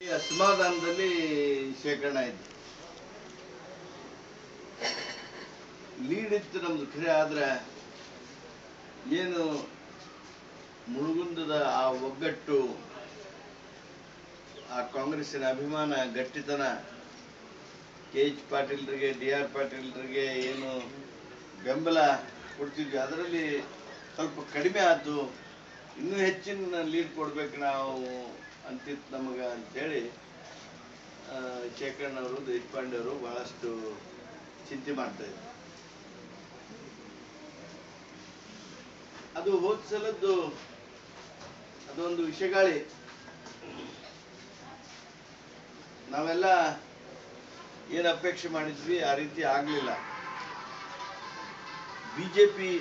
ಅಸಮಾಧಾನದಲ್ಲಿ ಶೇಖರಣೆ ಆಯ್ತು. ಲೀಡ್ ಇತ್ತು ನಮ್ದು ಖರೆ. ಆದ್ರೆ ಏನು ಮುಳುಗುಂದದ ಆ ಒಗ್ಗಟ್ಟು, ಆ ಕಾಂಗ್ರೆಸ್ಸಿನ ಅಭಿಮಾನ, ಗಟ್ಟಿತನ, KH ಪಾಟೀಲ್ರಿಗೆ, DR ಪಾಟೀಲ್ರಿಗೆ ಏನು ಬೆಂಬಲ ಕೊಡ್ತಿದ್ವಿ, ಅದರಲ್ಲಿ ಸ್ವಲ್ಪ ಕಡಿಮೆ ಆಯ್ತು. ಇನ್ನೂ ಹೆಚ್ಚಿನ ಲೀಡ್ ಕೊಡ್ಬೇಕು ನಾವು ಅಂತಿತ್ತು ನಮಗೆ ಅಂತೇಳಿ ಶೇಖರಣವರು, ದೇಶಪಾಂಡೆ ಅವರು ಬಹಳಷ್ಟು ಚಿಂತೆ ಮಾಡ್ತಾ ಇದ್ರು. ಅದು ಹೋದ ಸಲದ್ದು ಅದೊಂದು ವಿಷಗಾಳಿ. ನಾವೆಲ್ಲ ಏನು ಅಪೇಕ್ಷೆ ಮಾಡಿದ್ವಿ ಆ ರೀತಿ ಆಗಲಿಲ್ಲ. ಬಿಜೆಪಿ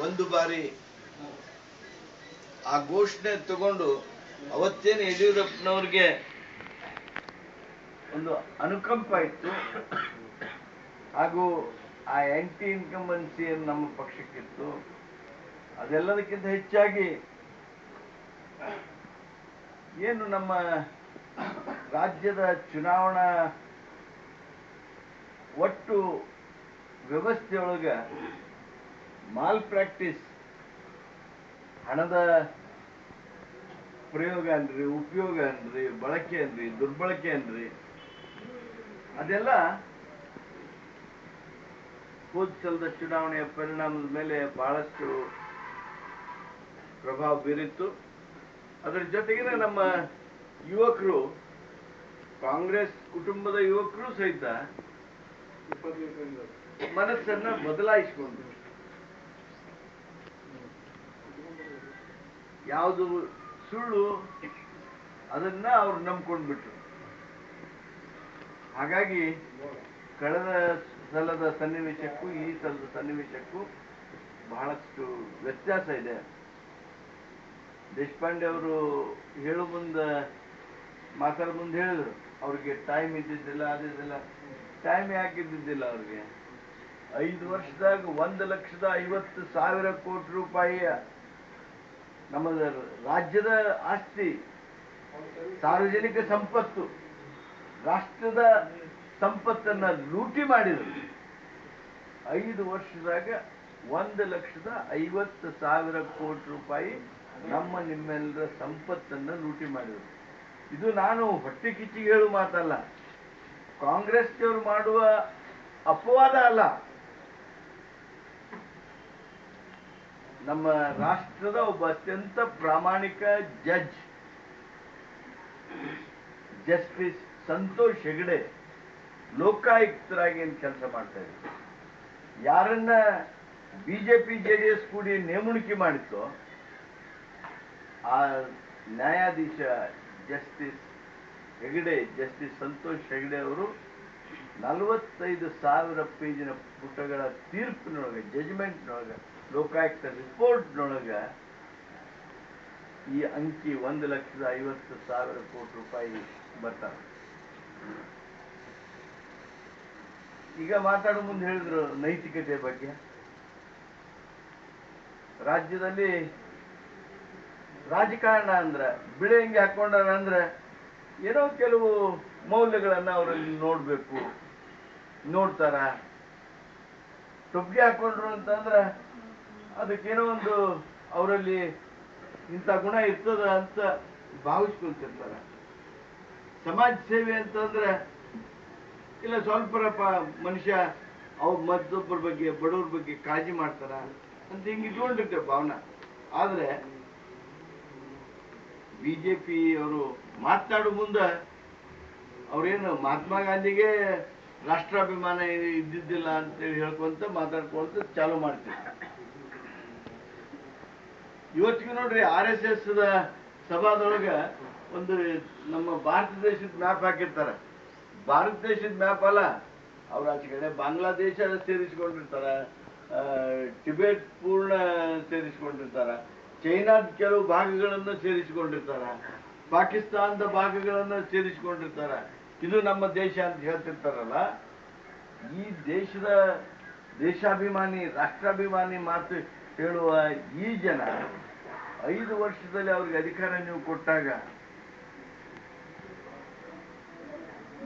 ಒಂದು ಬಾರಿ ಆ ಘೋಷಣೆ ತಗೊಂಡು ಅವತ್ತೇನು ಯಡಿಯೂರಪ್ಪನವ್ರಿಗೆ ಒಂದು ಅನುಕಂಪ ಇತ್ತು, ಹಾಗೂ ಆ ಆಂಟಿ ಇನ್ಕಂಬನ್ಸಿ ನಮ್ಮ ಪಕ್ಷಕ್ಕಿತ್ತು. ಅದೆಲ್ಲದಕ್ಕಿಂತ ಹೆಚ್ಚಾಗಿ ಏನು ನಮ್ಮ ರಾಜ್ಯದ ಚುನಾವಣಾ ಒಟ್ಟು ವ್ಯವಸ್ಥೆಯೊಳಗೆ ಮಾಲ್ ಪ್ರಾಕ್ಟೀಸ್, ಹಣದ ಪ್ರಯೋಗ ಅನ್ರಿ, ಉಪಯೋಗ ಅನ್ರಿ, ಬಳಕೆ ಅನ್ರಿ, ದುರ್ಬಳಕೆ ಅನ್ರಿ, ಅದೆಲ್ಲ ಹೋದ ಸಲದ ಚುನಾವಣೆಯ ಪರಿಣಾಮದ ಮೇಲೆ ಬಹಳಷ್ಟು ಪ್ರಭಾವ ಬೀರಿತ್ತು. ಅದರ ಜೊತೆಗಿನ ನಮ್ಮ ಯುವಕರು, ಕಾಂಗ್ರೆಸ್ ಕುಟುಂಬದ ಯುವಕರು ಸಹಿತ ಮನಸ್ಸನ್ನ ಬದಲಾಯಿಸಿಕೊಂಡ್ರು. ಯಾವುದು ಸುಳ್ಳು ಅದನ್ನ ಅವ್ರು ನಂಬ್ಕೊಂಡ್ಬಿಟ್ರು. ಹಾಗಾಗಿ ಕಳೆದ ಸಲದ ಸನ್ನಿವೇಶಕ್ಕೂ ಈ ಸಲದ ಸನ್ನಿವೇಶಕ್ಕೂ ಬಹಳಷ್ಟು ವ್ಯತ್ಯಾಸ ಇದೆ. ದೇಶಪಾಂಡೆ ಅವರು ಮಾತಾಡೋ ಮುಂದೆ ಹೇಳಿದ್ರು, ಅವ್ರಿಗೆ ಟೈಮ್ ಇದ್ದಿದ್ದಿಲ್ಲ, ಅದಿದ್ದಿಲ್ಲ. ಟೈಮ್ ಯಾಕೆ ಇದ್ದಿದ್ದಿಲ್ಲ ಅವ್ರಿಗೆ? 5 ವರ್ಷದಾಗ 1,50,000 ಕೋಟಿ ರೂಪಾಯಿಯ ನಮ್ಮ ರಾಜ್ಯದ ಆಸ್ತಿ, ಸಾರ್ವಜನಿಕ ಸಂಪತ್ತು, ರಾಷ್ಟ್ರದ ಸಂಪತ್ತನ್ನ ಲೂಟಿ ಮಾಡಿದ್ರು. 5 ವರ್ಷದಾಗ 1,50,000 ಕೋಟಿ ರೂಪಾಯಿ ನಮ್ಮ ನಿಮ್ಮೆಲ್ಲರ ಸಂಪತ್ತನ್ನ ಲೂಟಿ ಮಾಡಿದ್ರು. ಇದು ನಾನು ಹೊಟ್ಟೆ ಕಿಚ್ಚಿಗೆ ಹೇಳು ಮಾತಲ್ಲ, ಕಾಂಗ್ರೆಸ್ನವರು ಮಾಡುವ ಅಪವಾದ ಅಲ್ಲ. ನಮ್ಮ ರಾಷ್ಟ್ರದ ಒಬ್ಬ ಅತ್ಯಂತ ಪ್ರಾಮಾಣಿಕ ಜಡ್ಜ್ ಜಸ್ಟಿಸ್ ಸಂತೋಷ್ ಹೆಗಡೆ ಲೋಕಾಯುಕ್ತರಾಗಿ ಏನು ಕೆಲಸ ಮಾಡ್ತಾ ಇದ್ರು. ಯಾರನ್ನ ಬಿಜೆಪಿ JDS ಕೂಡಿ ನೇಮಣಿಕೆ ಮಾಡಿತ್ತೋ ಆ ನ್ಯಾಯಾಧೀಶ ಜಸ್ಟಿಸ್ ಸಂತೋಷ್ ಹೆಗಡೆ ಅವರು 45,000 ಪೇಜಿನ ಪುಟಗಳ ತೀರ್ಪಿನೊಳಗೆ, ಜಜ್ಮೆಂಟ್ನೊಳಗೆ, ಲೋಕಾಯುಕ್ತ ರಿಪೋರ್ಟ್ನೊಳಗೆ ಈ ಅಂಕಿ 1,50,000 ಕೋಟಿ ರೂಪಾಯಿ ಬರ್ತಾರೆ. ಈಗ ಮಾತಾಡೋ ಮುಂದೆ ಹೇಳಿದ್ರು ನೈತಿಕತೆ ಬಗ್ಗೆ. ರಾಜ್ಯದಲ್ಲಿ ರಾಜಕಾರಣ ಅಂದ್ರೆ ಬಿಳಿ ಹೆಂಗೆ ಹಾಕೊಂಡಾರ ಅಂದ್ರೆ ಏನೋ ಕೆಲವು ಮೌಲ್ಯಗಳನ್ನ ಅವರಲ್ಲಿ ನೋಡ್ತಾರ. ಟೊಬ್ಗೆ ಹಾಕೊಂಡ್ರು ಅಂತಂದ್ರೆ ಅದಕ್ಕೇನೋ ಒಂದು ಅವರಲ್ಲಿ ಇಂಥ ಗುಣ ಇರ್ತದ ಅಂತ ಭಾವಿಸ್ಕೊಳ್ತಿರ್ತಾರ. ಸಮಾಜ ಸೇವೆ ಅಂತಂದ್ರೆ ಇಲ್ಲ ಸ್ವಲ್ಪರಪ್ಪ ಮನುಷ್ಯ ಅವ್ರ ಮತ್ತೊಬ್ಬರ ಬಗ್ಗೆ, ಬಡವ್ರ ಬಗ್ಗೆ ಕಾಳಜಿ ಮಾಡ್ತಾರ ಅಂತ ಹಿಂಗೆ ಇಟ್ಕೊಂಡಿರ್ತೇವೆ ಭಾವನಾ. ಆದ್ರೆ ಬಿಜೆಪಿ ಅವರು ಮಾತನಾಡೋ ಮುಂದೆ ಅವ್ರೇನು ಮಹಾತ್ಮ ಗಾಂಧಿಗೆ ರಾಷ್ಟ್ರಾಭಿಮಾನ ಇದ್ದಿದ್ದಿಲ್ಲ ಅಂತೇಳಿ ಹೇಳ್ಕೊಂತ ಮಾತಾಡ್ಕೊಂತ ಚಾಲು ಮಾಡ್ತಾರೆ. ಇವತ್ತಿಗೂ ನೋಡ್ರಿ RSS ಸಭಾದೊಳಗ ಒಂದು ನಮ್ಮ ಭಾರತ ದೇಶದ ಮ್ಯಾಪ್ ಹಾಕಿರ್ತಾರ. ಭಾರತ ದೇಶದ ಮ್ಯಾಪ್ ಅಲ್ಲ, ಅವ್ರ ಆಚೆ ಕಡೆ ಬಾಂಗ್ಲಾದೇಶ ಸೇರಿಸಿಕೊಂಡಿರ್ತಾರ, ಟಿಬೆಟ್ ಪೂರ್ಣ ಸೇರಿಸಿಕೊಂಡಿರ್ತಾರ, ಚೈನಾದ ಕೆಲವು ಭಾಗಗಳನ್ನು ಸೇರಿಸಿಕೊಂಡಿರ್ತಾರ, ಪಾಕಿಸ್ತಾನದ ಭಾಗಗಳನ್ನು ಸೇರಿಸಿಕೊಂಡಿರ್ತಾರ. ಇದು ನಮ್ಮ ದೇಶ ಅಂತ ಹೇಳ್ತಿರ್ತಾರಲ್ಲ. ಈ ದೇಶದ ದೇಶಾಭಿಮಾನಿ, ರಾಷ್ಟ್ರಾಭಿಮಾನಿ ಮಾತು ಹೇಳುವ ಈ ಜನ 5 ವರ್ಷದಲ್ಲಿ ಅವ್ರಿಗೆ ಅಧಿಕಾರ ನೀವು ಕೊಟ್ಟಾಗ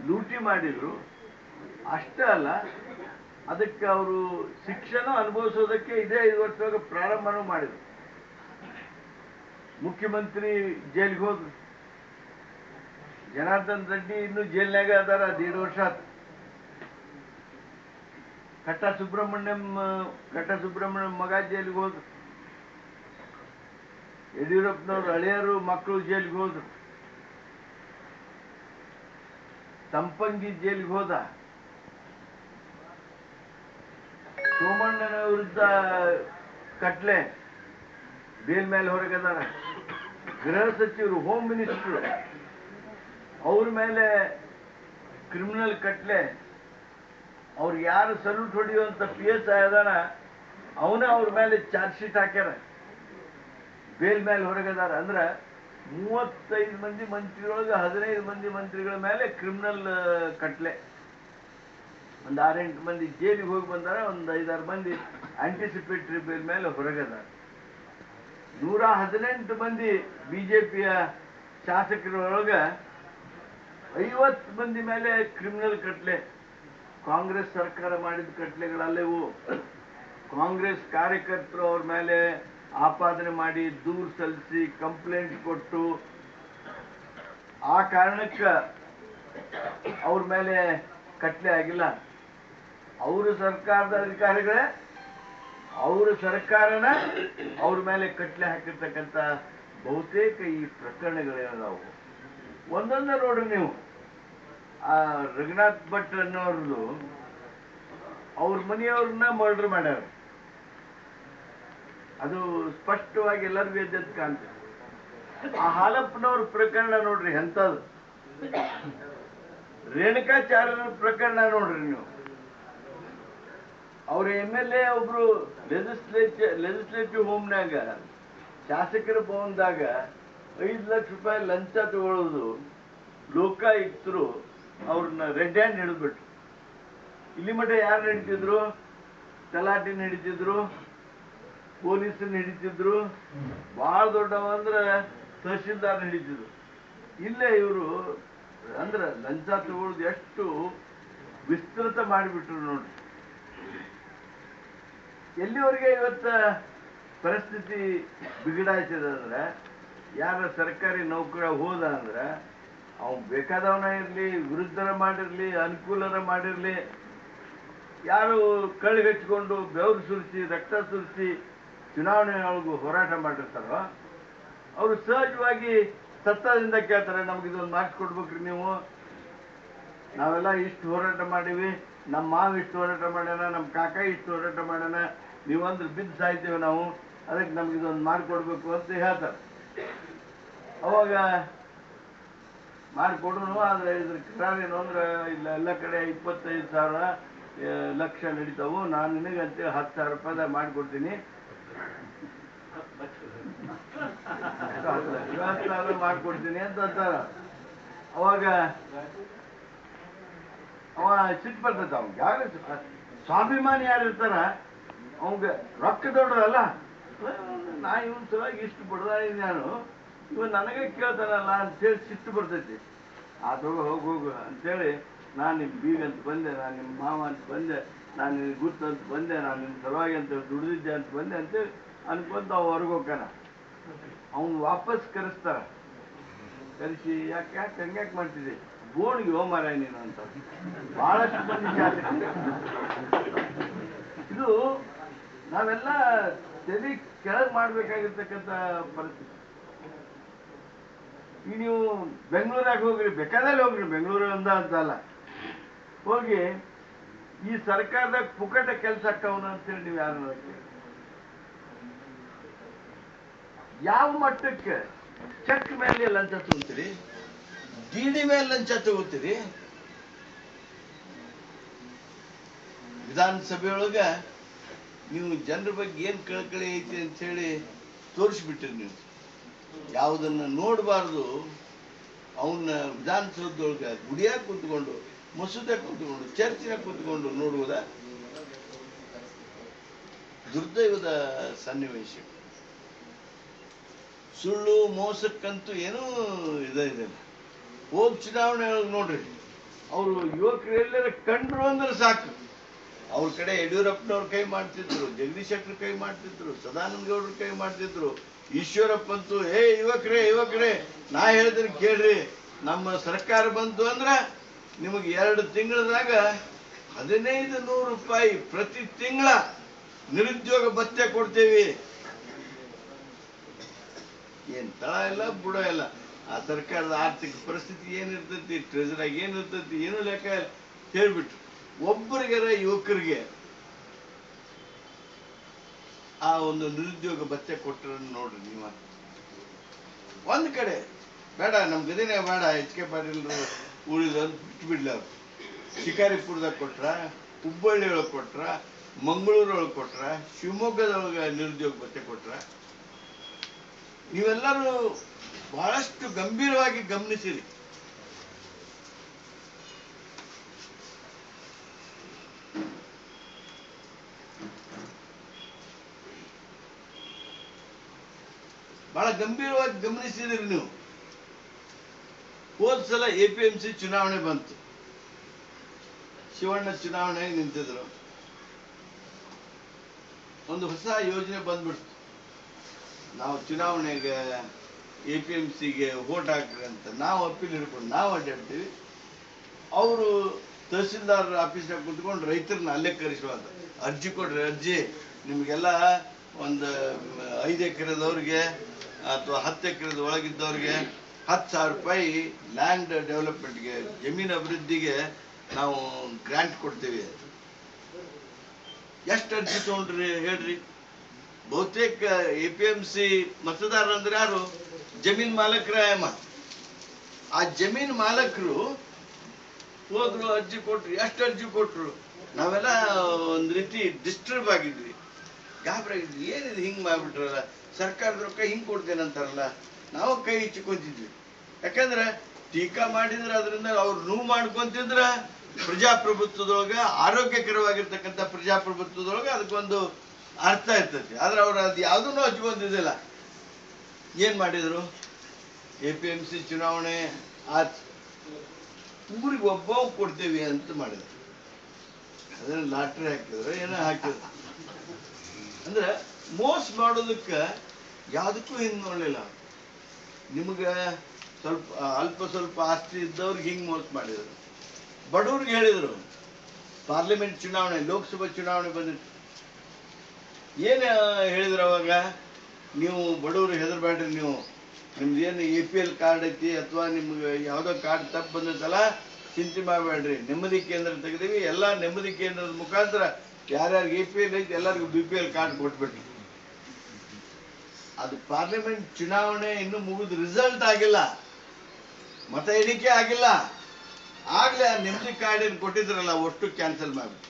ಲೂಟಿ ಮಾಡಿದ್ರು. ಅಷ್ಟೇ ಅಲ್ಲ, ಅದಕ್ಕೆ ಅವರು ಶಿಕ್ಷಣ ಅನುಭವಿಸೋದಕ್ಕೆ ಇದೇ 5 ವರ್ಷದಾಗ ಪ್ರಾರಂಭನೂ ಮಾಡಿದ್ರು. ಮುಖ್ಯಮಂತ್ರಿ ಜೈಲಿಗೆ ಹೋದ್ರು. ಜನಾರ್ದನ್ ರೆಡ್ಡಿ ಇನ್ನು ಜೈಲ್ನಾಗ ಅದಾರ, 1.5 ವರ್ಷ ಆಯ್ತು. ಕಟ್ಟ ಸುಬ್ರಹ್ಮಣ್ಯಂ ಮಗ ಜೈಲಿಗೆ ಹೋದ್ರು. ಯಡಿಯೂರಪ್ಪನವ್ರು ಹಳೆಯರು ಮಕ್ಕಳು ಜೈಲಿಗೆ ಹೋದ್ರು. ಸಂಪಂಗಿ ಜೈಲಿಗೆ ಹೋದ. ಸೋಮಣ್ಣನ ವಿರುದ್ಧ ಕಟ್ಲೆ ಬೇಲ್ ಮೇಲೆ ಹೊರಗದಾರ. ಗೃಹ ಸಚಿವರು, ಹೋಮ್ ಮಿನಿಸ್ಟರ್, ಅವ್ರ ಮೇಲೆ ಕ್ರಿಮಿನಲ್ ಕಟ್ಲೆ. ಅವ್ರಿಗೆ ಯಾರು ಸಲ್ಯೂಟ್ ಹೊಡೆಯುವಂತ PSI ಅದಾನ, ಅವನೇ ಅವ್ರ ಮೇಲೆ ಚಾರ್ಜ್ ಶೀಟ್ ಹಾಕ್ಯಾರ. ಬೇಲ್ ಮೇಲೆ ಹೊರಗದಾರ. ಅಂದ್ರೆ 35 ಮಂದಿ ಮಂತ್ರಿಗಳೊಳಗೆ 15 ಮಂದಿ ಮಂತ್ರಿಗಳ ಮೇಲೆ ಕ್ರಿಮಿನಲ್ ಕಟ್ಲೆ. ಒಂದು 6-8 ಮಂದಿ ಜೈಲಿಗೆ ಹೋಗಿ ಬಂದಾರ. ಒಂದು 5-6 ಮಂದಿ ಆಂಟಿಸಿಪೇಟರಿ ಬೇಲ್ ಮೇಲೆ ಹೊರಗದಾರ. 118 ಮಂದಿ ಬಿಜೆಪಿಯ ಶಾಸಕರೊಳಗ 50 ಮಂದಿ ಮೇಲೆ ಕ್ರಿಮಿನಲ್ ಕಟ್ಲೆ. ಕಾಂಗ್ರೆಸ್ ಸರ್ಕಾರ ಮಾಡಿದ ಕಟ್ಲೆಗಳಲ್ಲವು. ಕಾಂಗ್ರೆಸ್ ಕಾರ್ಯಕರ್ತರು ಅವ್ರ ಮೇಲೆ ಆಪಾದನೆ ಮಾಡಿ, ದೂರು ಸಲ್ಲಿಸಿ, ಕಂಪ್ಲೇಂಟ್ ಕೊಟ್ಟು, ಆ ಕಾರಣಕ್ಕೆ ಅವ್ರ ಮೇಲೆ ಕಟ್ಲೆ ಆಗಿಲ್ಲ. ಅವರು ಸರ್ಕಾರದ ಅಧಿಕಾರಿಗಳೇ, ಅವ್ರ ಸರ್ಕಾರನ ಅವ್ರ ಮೇಲೆ ಕಟ್ಲೆ ಹಾಕಿರ್ತಕ್ಕಂಥ ಬಹುತೇಕ ಈ ಪ್ರಕರಣಗಳೇನದಾವು. ಒಂದೊಂದೇ ನೋಡ್ರಿ ನೀವು. ಆ ರಘುನಾಥ್ ಭಟ್ ಅನ್ನೋರ್ದು ಅವ್ರ ಮನೆಯವ್ರನ್ನ ಮರ್ಡರ್ ಮಾಡ್ಯಾರ. ಅದು ಸ್ಪಷ್ಟವಾಗಿ ಎಲ್ಲರಿಗೂ ಎದ್ದೆದ್ದು ಕಾಣ್ತದೆ. ಆ ಹಾಲಪ್ಪನವ್ರ ಪ್ರಕರಣ ನೋಡ್ರಿ ಎಂಥದ್ದು. ರೇಣುಕಾಚಾರ್ಯರ ಪ್ರಕರಣ ನೋಡ್ರಿ ನೀವು. ಅವ್ರ MLA ಒಬ್ರು ಲೆಜಿಸ್ಲೇಟಿವ್ ಹೋಮ್ನಾಗ, ಶಾಸಕರ ಭವನದಾಗ 5 ಲಕ್ಷ ರೂಪಾಯಿ ಲಂಚ ತಗೊಳ್ಳೋದು. ಲೋಕಾಯುಕ್ತರು ಅವ್ರನ್ನ ರೆಡ್ ಹ್ಯಾಂಡ್ ಹಿಡಿದ್ಬಿಟ್ರು. ಇಲ್ಲಿ ಮಟ್ಟ ಯಾರು ಹಿಡಿತಿದ್ರು? ತಲಾಟಿನ ಹಿಡಿತಿದ್ರು, ಪೊಲೀಸನ್ನ ಹಿಡಿತಿದ್ರು, ಬಹಳ ದೊಡ್ಡವ ಅಂದ್ರೆ ತಹಶೀಲ್ದಾರ್ ಹಿಡಿತಿದ್ರು. ಇಲ್ಲೇ ಇವರು ಅಂದ್ರೆ ಲಂಚ ತಗೊಳ್ಳೋದು ಎಷ್ಟು ವಿಸ್ತೃತ ಮಾಡಿಬಿಟ್ರು ನೋಡ್ರಿ. ಎಲ್ಲಿವರೆಗೆ ಇವತ್ತ ಪರಿಸ್ಥಿತಿ ಬಿಗಡಾಯ್ತದ ಅಂದ್ರೆ, ಯಾರ ಸರ್ಕಾರಿ ನೌಕರ ಹೋದ ಅಂದ್ರೆ ಅವ್ನು ಬೇಕಾದವನ ಇರಲಿ, ವಿರುದ್ಧರ ಮಾಡಿರ್ಲಿ, ಅನುಕೂಲರ ಮಾಡಿರ್ಲಿ, ಯಾರು ಕಳ್ಳಿಗಚ್ಕೊಂಡು ಬೆವರು ಸುರಿಸಿ, ರಕ್ತ ಸುರಿಸಿ ಚುನಾವಣೆಯೊಳಗೂ ಹೋರಾಟ ಮಾಡಿರ್ತಾರೋ ಅವರು ಸಹಜವಾಗಿ ಸತ್ತದಿಂದ ಕೇಳ್ತಾರೆ, ನಮಗಿದೊಂದು ಮಾರ್ಕ್ಸ್ ಕೊಡ್ಬೇಕ್ರಿ ನೀವು. ನಾವೆಲ್ಲ ಇಷ್ಟು ಹೋರಾಟ ಮಾಡೀವಿ, ನಮ್ಮ ಮಾವ ಇಷ್ಟು ಹೋರಾಟ ಮಾಡ್ಯಾನ, ನಮ್ಮ ಕಾಕ ಇಷ್ಟು ಹೋರಾಟ ಮಾಡ್ಯಾನ, ನೀವಂದ್ರೆ ಬಿದ್ದು ಸಾಯ್ತೇವೆ ನಾವು, ಅದಕ್ಕೆ ನಮಗಿದೊಂದು ಮಾಡಿಕೊಡ್ಬೇಕು ಅಂತ ಹೇಳ್ತಾರೆ. ಅವಾಗ ಮಾಡಿಕೊಡ್ರು. ಆದ್ರೆ ಇದ್ರ ಕಾರಣ ಅಂದ್ರೆ ಇಲ್ಲ, ಎಲ್ಲ ಕಡೆ 25,000 ಲಕ್ಷ ನಡೀತಾವು, ನಾನು ನಿನಗೆ ಅಂತೇಳಿ 10,000 ರೂಪಾಯಿದಾಗ ಮಾಡಿಕೊಡ್ತೀನಿ, 10,000 ಮಾಡಿಕೊಡ್ತೀನಿ ಅಂತ ಅಂತಾರ. ಅವಾಗ ಅವ ಸಿಟ್ಟು ಬರ್ತೈತೆ ಅವ್ನಿಗೆ. ಯಾರು ಸ್ವಾಭಿಮಾನಿ ಯಾರು ಇರ್ತಾರ ಅವಂಗ ರೊಕ್ಕ ದೊಡ್ಡದಲ್ಲ, ನಾ ಇವನ್ ಸಲುವಾಗಿ ಇಷ್ಟು ಬಡದಾಡಿದ್ ನಾನು, ಇವನ್ ನನಗೆ ಕೇಳ್ತಾನಲ್ಲ ಅಂತೇಳಿ ಸಿಟ್ಟು ಬರ್ತೈತಿ. ಆತೋಗ ಹೋಗು ಅಂತೇಳಿ, ನಾನು ನಿಮ್ಮ ಬೀಗ ಅಂತ ಬಂದೆ, ನಾನು ನಿಮ್ಮ ಮಾವ ಅಂತ ಬಂದೆ, ನಾನು ನಿನಗೆ ಗುರ್ತು ಅಂತ ಬಂದೆ, ನಾನು ನಿಮ್ಮ ಸಲುವಾಗಿ ಅಂತ ದುಡಿದಿದ್ದೆ ಅಂತ ಬಂದೆ ಅಂತೇಳಿ ಅನ್ಕೊಂತ ಅವ ಹೊರಗೆ ಹೋಗ್ತಾನ. ಅವ್ನು ವಾಪಸ್ ಕರೆಸ್ತಾರ. ಕರೆಸಿ ಯಾಕೆ ಹಂಗ್ಯಾಕೆ ಮಾಡ್ತಿದ್ದೆ, ಬೋಣಿಗೆ ಹೋಮಾರ ನೀನು ಅಂತ ಬಹಳಷ್ಟು ಮಂದಿ ಶಾಸಕರು. ಇದು ನಾವೆಲ್ಲ ತಲೆ ಕೆಳಗೆ ಮಾಡ್ಬೇಕಾಗಿರ್ತಕ್ಕಂಥ ಪರಿಸ್ಥಿತಿ. ಈಗ ನೀವು ಬೆಂಗಳೂರಾಗ ಹೋಗ್ರಿ, ಬೇಕಾದಲ್ಲಿ ಹೋಗ್ರಿ, ಬೆಂಗಳೂರು ಅಂತಲ್ಲ, ಹೋಗಿ ಈ ಸರ್ಕಾರದಾಗ ಪುಕ್ಕಟ ಕೆಲಸ ಹಾಕವನು ಅಂತೇಳಿ ನೀವು ಯಾರು ನೋಡ್ತೀರಿ? ಯಾವ ಮಟ್ಟಕ್ಕೆ ಚೆಕ್ ಮೇಲೆ ಲಂಚ ತಗೋತೀರಿ, DD ಮೇಲೆ ಲಂಚ ತಗೋತೀರಿ? ವಿಧಾನಸಭೆಯೊಳಗ ನೀವು ಜನರ ಬಗ್ಗೆ ಏನ್ ಕಳಕಳಿ ಐತಿ ಅಂತ ಹೇಳಿ ತೋರಿಸ್ಬಿಟ್ರಿ. ನೀವು ಯಾವುದನ್ನ ನೋಡಬಾರ್ದು ಅವನ್ನ ವಿಧಾನಸೌಧದೊಳಗ ಗುಡಿಯಾಗ ಕೂತ್ಕೊಂಡು, ಮಸೂದೆ ಕೂತ್ಕೊಂಡು, ಚರ್ಚಿನ ಕೂತ್ಕೊಂಡು ನೋಡುವುದ ದುರ್ದೈವದ ಸನ್ನಿವೇಶ. ಸುಳ್ಳು ಮೋಸಕ್ಕಂತೂ ಏನೂ ಇದೆ. ಹೋಗ್ ಚುನಾವಣೆ ಒಳಗೆ ನೋಡ್ರಿ, ಅವರು ಯುವಕರು ಎಲ್ಲರ ಕಂಡ್ರು ಅಂದ್ರೆ ಸಾಕು ಅವ್ರ ಕಡೆ ಯಡಿಯೂರಪ್ಪನವ್ರ ಕೈ ಮಾಡ್ತಿದ್ರು, ಜಗದೀಶ್ ಶೆಟ್ಟರ್ ಕೈ ಮಾಡ್ತಿದ್ರು, ಸದಾನಂದ ಗೌಡ್ರ ಕೈ ಮಾಡ್ತಿದ್ರು. ಈಶ್ವರಪ್ಪ ಅಂತೂ ಯುವಕರೇ ನಾ ಹೇಳಿದ್ರೆ ಕೇಳ್ರಿ, ನಮ್ಮ ಸರ್ಕಾರ ಬಂತು ಅಂದ್ರೆ ನಿಮಗೆ 2 ತಿಂಗಳದಾಗ 1500 ರೂಪಾಯಿ ಪ್ರತಿ ತಿಂಗಳ ನಿರುದ್ಯೋಗ ಭತ್ಯೆ ಕೊಡ್ತೇವಿ. ಏನ್ ತಳ ಇಲ್ಲ ಬುಡ ಇಲ್ಲ. ಆ ಸರ್ಕಾರದ ಆರ್ಥಿಕ ಪರಿಸ್ಥಿತಿ ಏನಿರ್ತೈತಿ, ಟ್ರೆಜರಾಗಿ ಏನಿರ್ತೈತಿ, ಏನು ಲೆಕ್ಕ ಹೇಳ್ಬಿಟ್ರು. ಒಬ್ಬರಿಗಾರ ಯುವಕರಿಗೆ ಆ ಒಂದು ನಿರುದ್ಯೋಗ ಭತ್ಯೆ ಕೊಟ್ಟರ ನೋಡ್ರಿ ನೀವು. ಒಂದ್ ಕಡೆ ಬೇಡ, ನಮ್ ಗದಿನೇ ಬೇಡ, ಎಚ್ ಕೆ ಪಾಟೀಲ್ ಉಳಿದ ಬಿಟ್ಟು ಬಿಡ್ಲ. ಅವ್ರು ಶಿಕಾರಿಪುರದಾಗ ಕೊಟ್ರ, ಹುಬ್ಬಳ್ಳಿ ಒಳಗೆ ಕೊಟ್ರ, ಮಂಗಳೂರೊಳಗೆ ಕೊಟ್ರ, ಶಿವಮೊಗ್ಗದೊಳಗೆ ನಿರುದ್ಯೋಗ ಭತ್ಯೆ ಕೊಟ್ರ. ನೀವೆಲ್ಲರೂ ಬಹಳಷ್ಟು ಗಂಭೀರವಾಗಿ ಗಮನಿಸಿರಿ. ಬಹಳ ಗಂಭೀರವಾಗಿ ಗಮನಿಸಿದಿರಿ ನೀವು. ಹೋದ ಸಲ APMC ಚುನಾವಣೆ ಬಂತು, ಶಿವಣ್ಣ ಚುನಾವಣೆಗೆ ನಿಂತಿದ್ರು. ಒಂದು ಹೊಸ ಯೋಜನೆ ಬಂದ್ಬಿಡ್ತು, ನಾವು ಚುನಾವಣೆಗೆ APMCಗೆ ವೋಟ್ ಹಾಕ್ರಿ ಅಂತ. ನಾವು ಅಪ್ಪೀಲ್ ಹಿಡ್ಕೊಂಡು ನಾವು ಅಡ್ಡಾಡ್ತೀವಿ. ಅವರು ತಹಸೀಲ್ದಾರ್ ಆಫೀಸ್ನಾಗ ಕುತ್ಕೊಂಡು ರೈತರನ್ನ ಅಲ್ಲೇ ಕರೆಸುವಂತ, ಅರ್ಜಿ ಕೊಡ್ರಿ, ಅರ್ಜಿ ನಿಮ್ಗೆಲ್ಲ ಒಂದು 5 ಎಕರೆದವ್ರಿಗೆ ಅಥವಾ 10 ಎಕರೆದ ಒಳಗಿದ್ದವ್ರಿಗೆ 10,000 ರೂಪಾಯಿ ಲ್ಯಾಂಡ್ ಡೆವಲಪ್ಮೆಂಟ್ಗೆ, ಜಮೀನು ಅಭಿವೃದ್ಧಿಗೆ ನಾವು ಗ್ರಾಂಟ್ ಕೊಡ್ತೇವೆ. ಎಷ್ಟು ಅರ್ಜಿ ತಗೊಂಡ್ರಿ ಹೇಳ್ರಿ? ಬಹುತೇಕ APMC ಮತದಾರರಂದ್ರೆ ಯಾರು? ಜಮೀನ್ ಮಾಲಕರ. ಆ ಜಮೀನ್ ಮಾಲಕರು ಹೋದ್ರು, ಅರ್ಜಿ ಕೊಟ್ರು. ಎಷ್ಟು ಅರ್ಜಿ ಕೊಟ್ರು? ನಾವೆಲ್ಲ ಒಂದ್ ರೀತಿ ಡಿಸ್ಟರ್ಬ್ ಆಗಿದ್ವಿ, ಗಾಬರಾಗಿದ್ವಿ. ಏನಿದೆ ಹಿಂಗ್ ಮಾಡ್ಬಿಟ್ರಲ್ಲ, ಸರ್ಕಾರದ ರೊಕ್ಕ ಹಿಂಗ್ ಕೊಡ್ತೇನಂತಾರಲ್ಲ. ನಾವು ಕೈ ಇಚ್ಚಿಕೊಂತಿದ್ವಿ. ಯಾಕಂದ್ರೆ ಟೀಕಾ ಮಾಡಿದ್ರೆ ಅದರಿಂದ ಅವ್ರು ನೋವು ಮಾಡ್ಕೊಂತಿದ್ರ ಪ್ರಜಾಪ್ರಭುತ್ವದೊಳಗ, ಆರೋಗ್ಯಕರವಾಗಿರ್ತಕ್ಕಂಥ ಪ್ರಜಾಪ್ರಭುತ್ವದೊಳಗ ಅದಕ್ಕೊಂದು ಅರ್ಥ ಇರ್ತೈತಿ. ಆದ್ರೆ ಅವ್ರು ಅದು ಯಾವುದನ್ನು ಹಚ್ಕೊಂಡಿದ್ದಿಲ್ಲ. ಏನ್ ಮಾಡಿದ್ರು? APMC ಚುನಾವಣೆ ಊರಿಗೆ ಒಬ್ಬ ಕೊಡ್ತೇವಿ ಅಂತ ಮಾಡಿದ್ರು. ಅದನ್ನ ಲಾಟ್ರಿ ಹಾಕಿದ್ರು, ಏನೋ ಹಾಕಿದ್ರು. ಅಂದ್ರೆ ಮೋಸ ಮಾಡೋದಕ್ಕೆ ಯಾವುದಕ್ಕೂ ಹಿಂಗ್ ನೋಡ್ಲಿಲ್ಲ. ನಿಮ್ಗ ಸ್ವಲ್ಪ ಆಸ್ತಿ ಇದ್ದವ್ರಿಗೆ ಹಿಂಗ್ ಮೋಸ ಮಾಡಿದ್ರು. ಬಡವ್ರಿಗೆ ಹೇಳಿದ್ರು. ಪಾರ್ಲಿಮೆಂಟ್ ಚುನಾವಣೆ, ಲೋಕಸಭಾ ಚುನಾವಣೆ ಬಂದಿತ್ತು. ಏನ್ ಹೇಳಿದ್ರು ಅವಾಗ? ನೀವು ಬಡವರು ಹೆದರ್ಬೇಡ್ರಿ, ನೀವು ನಿಮ್ದೇನು APL ಕಾರ್ಡ್ ಐತಿ ಅಥವಾ ನಿಮ್ಗೆ ಯಾವ್ದೋ ಕಾರ್ಡ್ ತಪ್ಪು ಬಂದೈತಲ್ಲ, ಚಿಂತೆ ಮಾಡಬೇಡ್ರಿ, ನೆಮ್ಮದಿ ಕೇಂದ್ರ ತೆಗೆದೀವಿ. ಎಲ್ಲ ನೆಮ್ಮದಿ ಕೇಂದ್ರದ ಮುಖಾಂತರ ಯಾರ್ಯಾರಿಗೆ APL ಐತಿ ಎಲ್ಲರಿಗೂ BPL ಕಾರ್ಡ್ ಕೊಟ್ಬಿಟ್ರಿ. ಅದು ಪಾರ್ಲಿಮೆಂಟ್ ಚುನಾವಣೆ ಇನ್ನು ಮುಗಿದ, ರಿಸಲ್ಟ್ ಆಗಿಲ್ಲ, ಮತ ಎಣಿಕೆ ಆಗಿಲ್ಲ. ಆಗ್ಲೇ ಆ ನೆಮ್ಮದಿ ಕಾರ್ಡ್ ಏನ್ ಕೊಟ್ಟಿದ್ರಲ್ಲ ಅಷ್ಟು ಕ್ಯಾನ್ಸಲ್ ಮಾಡ್ಬಿಟ್ಟು,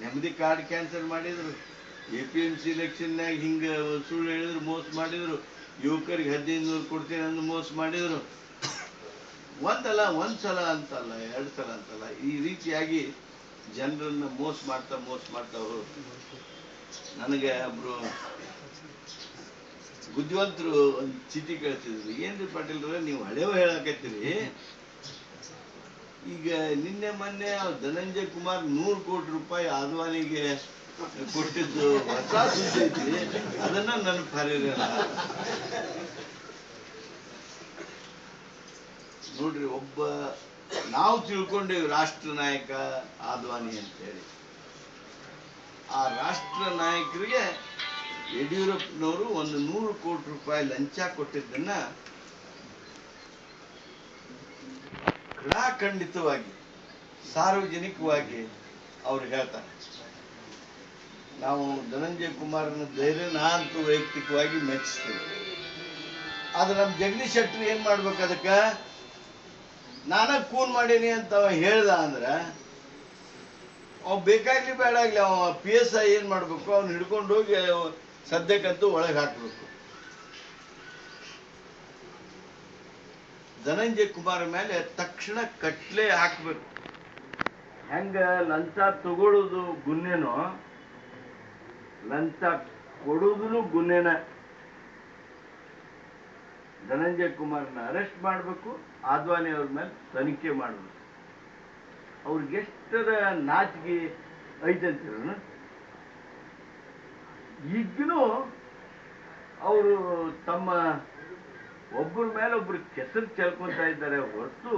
ನೆಮ್ಮದಿ ಕಾರ್ಡ್ ಕ್ಯಾನ್ಸಲ್ ಮಾಡಿದ್ರು. APMC ಇಲೆಕ್ಷನ್ನಾಗ ಹಿಂಗ ಸುಳ್ಳು ಹೇಳಿದ್ರು, ಮೋಸ ಮಾಡಿದ್ರು. ಯುವಕರಿಗೆ 1500 ಕೊಡ್ತೀನಿ ಅಂದು ಮೋಸ ಮಾಡಿದ್ರು. ಒಂದ್ಸಲ ಅಂತಲ್ಲ, 2 ಸಲ ಅಂತಲ್ಲ, ಈ ರೀತಿಯಾಗಿ ಜನರನ್ನ ಮೋಸ ಮಾಡ್ತಾ ಅವರು. ನನಗೆ ಒಬ್ರು ಬುದ್ಧಿವಂತರು ಒಂದು ಚೀಟಿ ಕಳಿಸಿದ್ರು. ಏನ್ರಿ ಪಾಟೀಲ್ರ, ನೀವು ಹಳೆವ ಹೇಳಕತ್ತೀರಿ, ಈಗ ನಿನ್ನೆ ಮೊನ್ನೆ ಧನಂಜಯ ಕುಮಾರ್ 100 ಕೋಟಿ ರೂಪಾಯಿ ಆದ್ವಾನಿಗೆ ಕೊಟ್ಟಿದ್ದು ಹೊಸ ಸುದ್ದಿ ಐತಿ, ಅದನ್ನ ನನಗೆ ಹರಿರಲ್ಲ. ನೋಡ್ರಿ, ಒಬ್ಬ ನಾವು ತಿಳ್ಕೊಂಡೇವಿ ರಾಷ್ಟ್ರ ನಾಯಕ ಆದ್ವಾನಿ ಅಂತೇಳಿ. ಆ ರಾಷ್ಟ್ರ ನಾಯಕರಿಗೆ ಯಡಿಯೂರಪ್ಪನವರು ಒಂದು 100 ಕೋಟಿ ರೂಪಾಯಿ ಲಂಚ ಕೊಟ್ಟಿದ್ದನ್ನ ಖಂಡಿತವಾಗಿ ಸಾರ್ವಜನಿಕವಾಗಿ ಅವ್ರು ಹೇಳ್ತಾರೆ. ನಾವು ಧನಂಜಯ ಕುಮಾರನ ಧೈರ್ಯ ಅಂತೂ ವೈಯಕ್ತಿಕವಾಗಿ ಮೆಚ್ಚಿಸ್ತೀವಿ. ಆದ್ರೆ ನಮ್ಮ ಜಗದೀಶ್ ಶೆಟ್ಟರ್ ಏನ್ ಮಾಡ್ಬೇಕು? ಅದಕ್ಕೆ ನಾನ ಕೂನ್ ಮಾಡೀನಿ ಅಂತ ಅವ ಹೇಳ್ದ ಅಂದ್ರ ಅವ್ ಬೇಕಾಗ್ಲಿ ಬೇಡಾಗ್ಲಿ ಅವ PSI ಏನ್ ಮಾಡ್ಬೇಕು? ಅವ್ನು ಹಿಡ್ಕೊಂಡು ಹೋಗಿ ಸದ್ಯಕ್ಕಂತೂ ಒಳಗೆ ಹಾಕ್ಬೇಕು. ಧನಂಜಯ ಕುಮಾರ್ ಮೇಲೆ ತಕ್ಷಣ ಕಟ್ಲೆ ಹಾಕ್ಬೇಕು. ಹೆಂಗ ಲಂಚ ತಗೊಳ್ಳೋದು ಗುನ್ನೆನೋ, ಲಂಚ ಕೊಡುವುದೂ ಗುನ್ನೆನ. ಧನಂಜಯ ಕುಮಾರ್ನ ಅರೆಸ್ಟ್ ಮಾಡಬೇಕು, ಆದ್ವಾನಿ ಅವ್ರ ಮೇಲೆ ತನಿಖೆ ಮಾಡಬೇಕು. ಅವ್ರಿಗೆ ಎಷ್ಟರ ನಾಚಿಕೆ ಐತಂತೀರ. ಈಗಲೂ ಅವರು ತಮ್ಮ ಒಬ್ಬರ ಮೇಲೆ ಒಬ್ರು ಕೆಸರು ಚೆಲ್ಕೊಂತ ಇದ್ದಾರೆ ಹೊರತು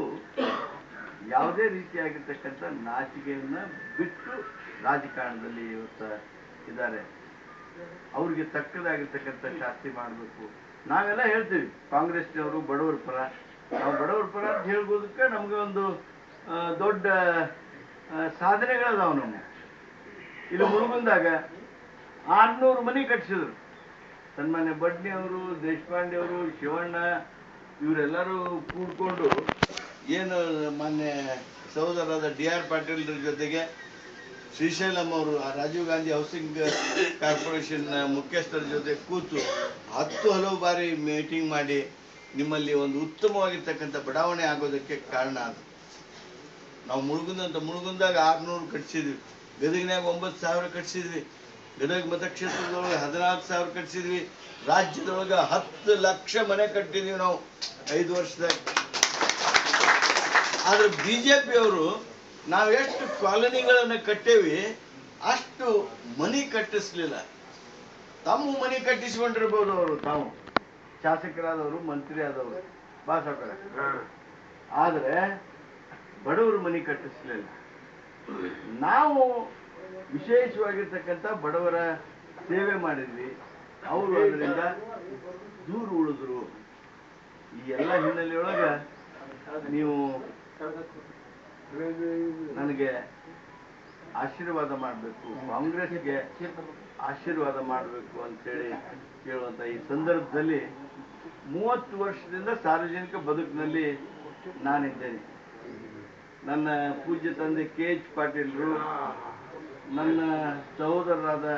ಯಾವುದೇ ರೀತಿಯಾಗಿರ್ತಕ್ಕಂಥ ನಾಚಿಕೆಯನ್ನ ಬಿಟ್ಟು ರಾಜಕಾರಣದಲ್ಲಿ ಇವತ್ತು ಇದ್ದಾರೆ. ಅವ್ರಿಗೆ ತಕ್ಕದಾಗಿರ್ತಕ್ಕಂಥ ಶಾಸ್ತಿ ಮಾಡಬೇಕು. ನಾವೆಲ್ಲ ಹೇಳ್ತೀವಿ ಕಾಂಗ್ರೆಸ್ನವರು ಬಡವರ ಪರ, ನಾವು ಬಡವರ ಪರ ಅಂತ ಹೇಳ್ಬೋದಕ್ಕೆ ನಮ್ಗೆ ಒಂದು ದೊಡ್ಡ ಸಾಧನೆಗಳದಾವ. ನಮ್ಮ ಇಲ್ಲಿ ಮುಳುಗುಂದಾಗ 600 ಮನೆ ಕಟ್ಟಿಸಿದ್ರು. ಸನ್ಮಾನ್ಯ ಬಡ್ನಿ ಅವರು, ದೇಶಪಾಂಡೆ ಅವರು, ಶಿವಣ್ಣ ಇವರೆಲ್ಲರೂ ಕೂಡ್ಕೊಂಡು ಏನು ಮಾನ್ಯ ಸಹೋದರರಾದ DR ಪಾಟೀಲ್ ಜೊತೆಗೆ ಶ್ರೀಶೈಲಂ ಅವರು ರಾಜೀವ್ ಗಾಂಧಿ ಹೌಸಿಂಗ್ ಕಾರ್ಪೊರೇಷನ್ ಮುಖ್ಯಸ್ಥರ ಜೊತೆ ಕೂತು 10 ಹಲವು ಬಾರಿ ಮೀಟಿಂಗ್ ಮಾಡಿ ನಿಮ್ಮಲ್ಲಿ ಒಂದು ಉತ್ತಮವಾಗಿರ್ತಕ್ಕಂಥ ಬಡಾವಣೆ ಆಗೋದಕ್ಕೆ ಕಾರಣ ಅದು. ನಾವು ಮುಳುಗುಂದಾಗ 600 ಕಟ್ಸಿದ್ವಿ, ಗದಗಿನಾಗ 9,000 ಕಟ್ಸಿದ್ವಿ, ಗದಗ ಮತಕ್ಷೇತ್ರದೊಳಗೆ 14,000 ಕಟ್ಸಿದ್ವಿ, ರಾಜ್ಯದೊಳಗೆ 10 ಲಕ್ಷ ಮನೆ ಕಟ್ಟಿದ್ವಿ ನಾವು 5 ವರ್ಷದಾಗ. ಆದ್ರೆ ಬಿಜೆಪಿಯವರು ನಾವು ಎಷ್ಟು ಕಾಲೋನಿಗಳನ್ನು ಕಟ್ಟೇವಿ ಅಷ್ಟು ಮನಿ ಕಟ್ಟಿಸ್ಲಿಲ್ಲ. ತಮ್ಮ ಮನಿ ಕಟ್ಟಿಸ್ಕೊಂಡಿರ್ಬೋದು ಅವರು, ತಾವು ಶಾಸಕರಾದವರು, ಮಂತ್ರಿ ಆದವರು, ಭಾಷಕರ. ಆದ್ರೆ ಬಡವರು ಮನಿ ಕಟ್ಟಿಸ್ಲಿಲ್ಲ. ನಾವು ವಿಶೇಷವಾಗಿರ್ತಕ್ಕಂಥ ಬಡವರ ಸೇವೆ ಮಾಡಿದ್ವಿ, ಅವರು ಅದರಿಂದ ದೂರ ಉಳಿದ್ರು. ಈ ಎಲ್ಲ ಹಿನ್ನೆಲೆಯೊಳಗ ನೀವು ನನಗೆ ಆಶೀರ್ವಾದ ಮಾಡಬೇಕು, ಕಾಂಗ್ರೆಸ್ಗೆ ಆಶೀರ್ವಾದ ಮಾಡಬೇಕು ಅಂತೇಳಿ ಕೇಳುವಂತ ಈ ಸಂದರ್ಭದಲ್ಲಿ 30 ವರ್ಷದಿಂದ ಸಾರ್ವಜನಿಕ ಬದುಕಿನಲ್ಲಿ ನಾನಿದ್ದೇನೆ. ನನ್ನ ಪೂಜ್ಯ ತಂದೆ KH ಪಾಟೀಲ್ರು, ನನ್ನ ಸಹೋದರರಾದ